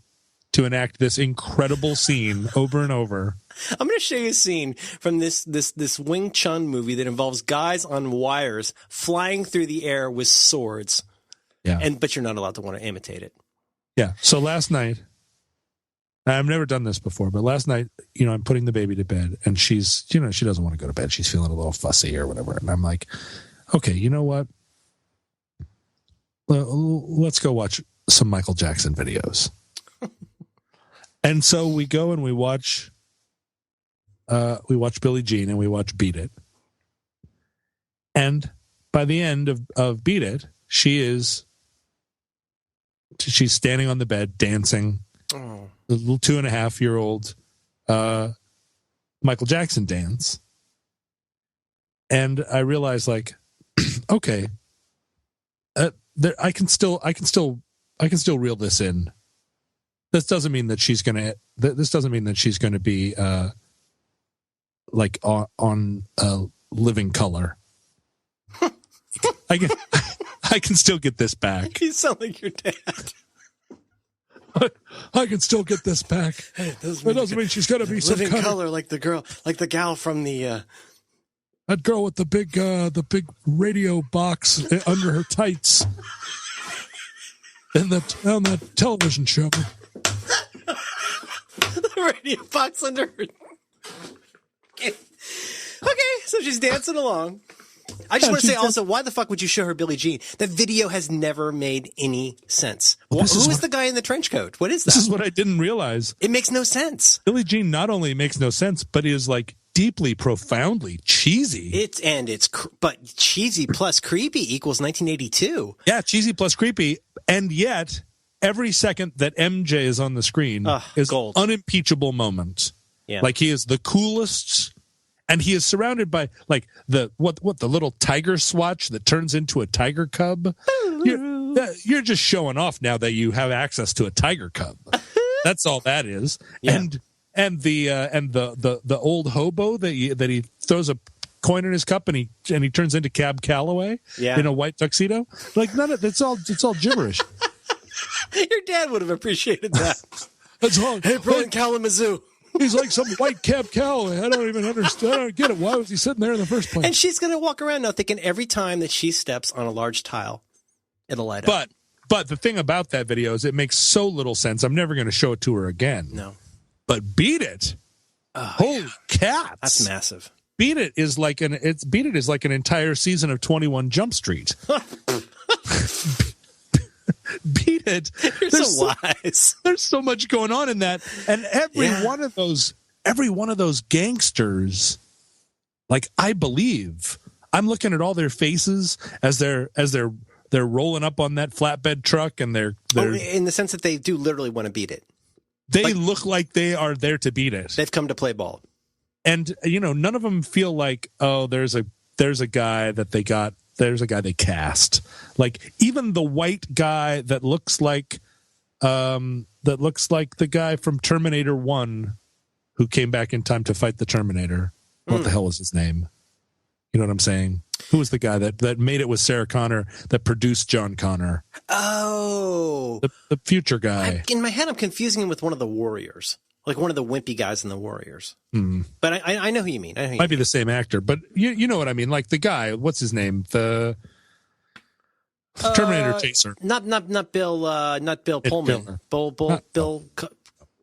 B: to enact this incredible scene over and over.
C: I'm going to show you a scene from this Wing Chun movie that involves guys on wires flying through the air with swords.
B: Yeah.
C: But you're not allowed to want to imitate it.
B: Yeah. So last night, I've never done this before, but last night, I'm putting the baby to bed, and she's, she doesn't want to go to bed. She's feeling a little fussy or whatever. And I'm like, okay, you know what? Let's go watch some Michael Jackson videos. And so we go and we watch Billie Jean and we watch Beat It. And by the end of Beat It, she's standing on the bed dancing. Oh. The little 2.5-year-old Michael Jackson dance. And I realized, like, okay, I can still reel this in. This doesn't mean that she's gonna be like on Living Color. I can still get this back.
C: You sound like your dad.
B: I can still get this back. Hey, that doesn't mean she's gonna be some
C: Living Color, like the gal from the
B: that girl with the big radio box under her tights on that television show.
C: The radio box under her. Okay, so she's dancing along. I just want to say also, why the fuck would you show her Billie Jean? That video has never made any sense. Who is the guy in the trench coat? What is that?
B: This is what I didn't realize.
C: It makes no sense.
B: Billie Jean not only makes no sense, but is like deeply, profoundly cheesy.
C: But cheesy plus creepy equals 1982.
B: Yeah, cheesy plus creepy, and yet every second that MJ is on the screen is
C: gold.
B: Unimpeachable moment. Yeah, like he is the coolest. And he is surrounded by like the little tiger swatch that turns into a tiger cub. You're just showing off now that you have access to a tiger cub. That's all that is. Yeah. And the old hobo that he throws a coin in his cup and he turns into Cab Calloway in a white tuxedo. Like none of it's all gibberish.
C: Your dad would have appreciated that.
B: That's all.
C: Hey, bro, in Kalamazoo.
B: He's like some white Cab Calloway. I don't even understand. I don't get it. Why was he sitting there in the first place?
C: And she's going to walk around now thinking every time that she steps on a large tile, it'll light up.
B: But the thing about that video is it makes so little sense. I'm never going to show it to her again.
C: No.
B: But Beat It. Holy cats.
C: That's massive.
B: Beat It is like an entire season of 21 Jump Street. Beat It.
C: You're so wise.
B: There's so much going on in that, and every one of those gangsters, like I believe, I'm looking at all their faces as they're rolling up on that flatbed truck, and they're
C: in the sense that they do literally want to beat it.
B: They look like they are there to beat it.
C: They've come to play ball,
B: and none of them feel like there's a guy that they got. There's a guy they cast. Like even the white guy that looks like the guy from Terminator 1 who came back in time to fight the Terminator. What the hell is his name? You know what I'm saying? Who was the guy that made it with Sarah Connor, that produced John Connor?
C: Oh.
B: The future guy.
C: In my head, I'm confusing him with one of the Warriors. Like one of the wimpy guys in the Warriors. But I know who you mean.
B: Might be the same actor, but you know what I mean. Like the guy, what's his name? The Terminator chaser.
C: Not Bill. Not Bill Pullman. Bill.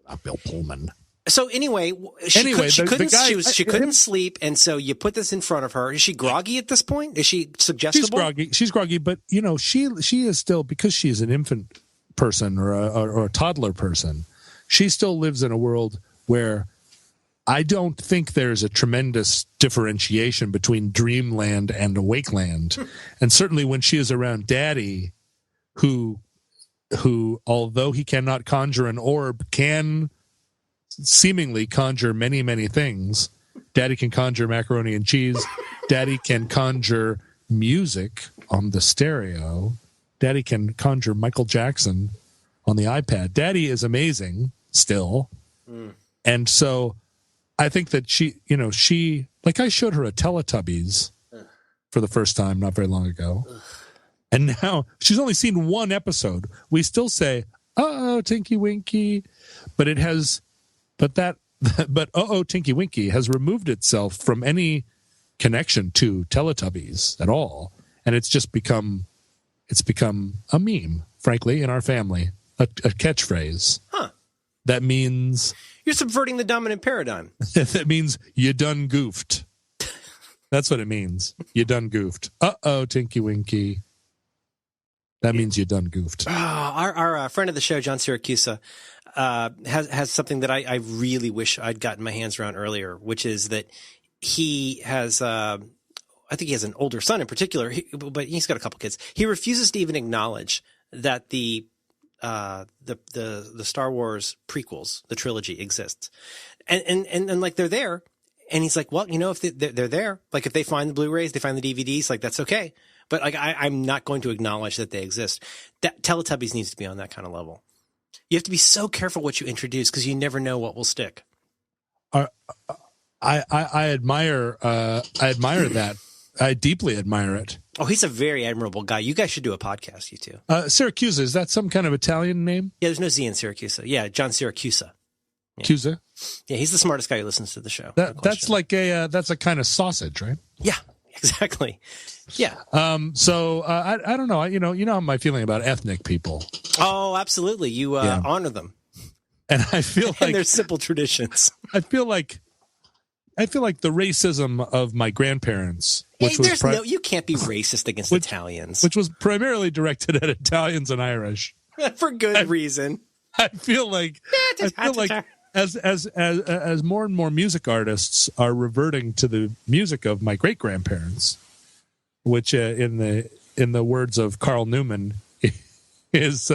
B: Not Bill Pullman.
C: So anyway, she couldn't sleep, and so you put this in front of her. Is she groggy at this point? Is she suggestible?
B: She's groggy, but she is still, because she is an infant person or a toddler person. She still lives in a world where I don't think there's a tremendous differentiation between dreamland and awakeland. And certainly when she is around Daddy, who although he cannot conjure an orb, can seemingly conjure many, many things. Daddy can conjure macaroni and cheese. Daddy can conjure music on the stereo. Daddy can conjure Michael Jackson on the iPad. Daddy is amazing still. And so I think that she like I showed her a Teletubbies for the first time not very long ago. And now she's only seen one episode. We still say, "Uh-oh, Tinky Winky," but "Uh-oh, Tinky Winky" has removed itself from any connection to Teletubbies at all, and it's become a meme, frankly, in our family, a catchphrase.
C: Huh.
B: That means
C: you're subverting the dominant paradigm.
B: That means you done goofed. That's what it means. You done goofed. Uh-oh, Tinky Winky. That means you done goofed.
C: Our friend of the show, John Siracusa, has something that I really wish I'd gotten my hands around earlier, which is that he has, I think he has an older son in particular, but he's got a couple kids. He refuses to even acknowledge that the Star Wars prequels, the trilogy, exists, and like they're there, and he's like, well, if they're there, like if they find the Blu-rays, they find the DVDs, like that's okay. But like I'm not going to acknowledge that they exist. That Teletubbies needs to be on that kind of level. You have to be so careful what you introduce because you never know what will stick.
B: I admire that. I deeply admire it.
C: Oh, he's a very admirable guy. You guys should do a podcast, you two.
B: Syracuse, is that some kind of Italian name?
C: Yeah, there's no Z in Syracuse. Yeah, John Siracusa. Yeah.
B: Cusa?
C: Yeah, he's the smartest guy who listens to the show.
B: That's like that's a kind of sausage, right?
C: Yeah, exactly. Yeah.
B: So I don't know. You know my feeling about ethnic people.
C: Oh, absolutely. You honor them,
B: and I feel like
C: their simple traditions.
B: I feel like the racism of my grandparents, which
C: you can't be racist against Italians,
B: which was primarily directed at Italians and Irish
C: for good reason.
B: I feel like as more and more music artists are reverting to the music of my great grandparents, which in the words of Carl Newman is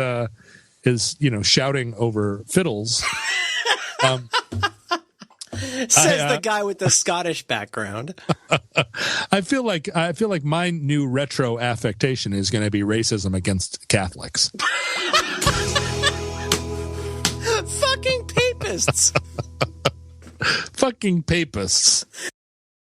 B: shouting over fiddles.
C: Says the guy with the Scottish background.
B: I feel like my new retro affectation is going to be racism against Catholics.
C: Fucking papists.
B: Fucking papists.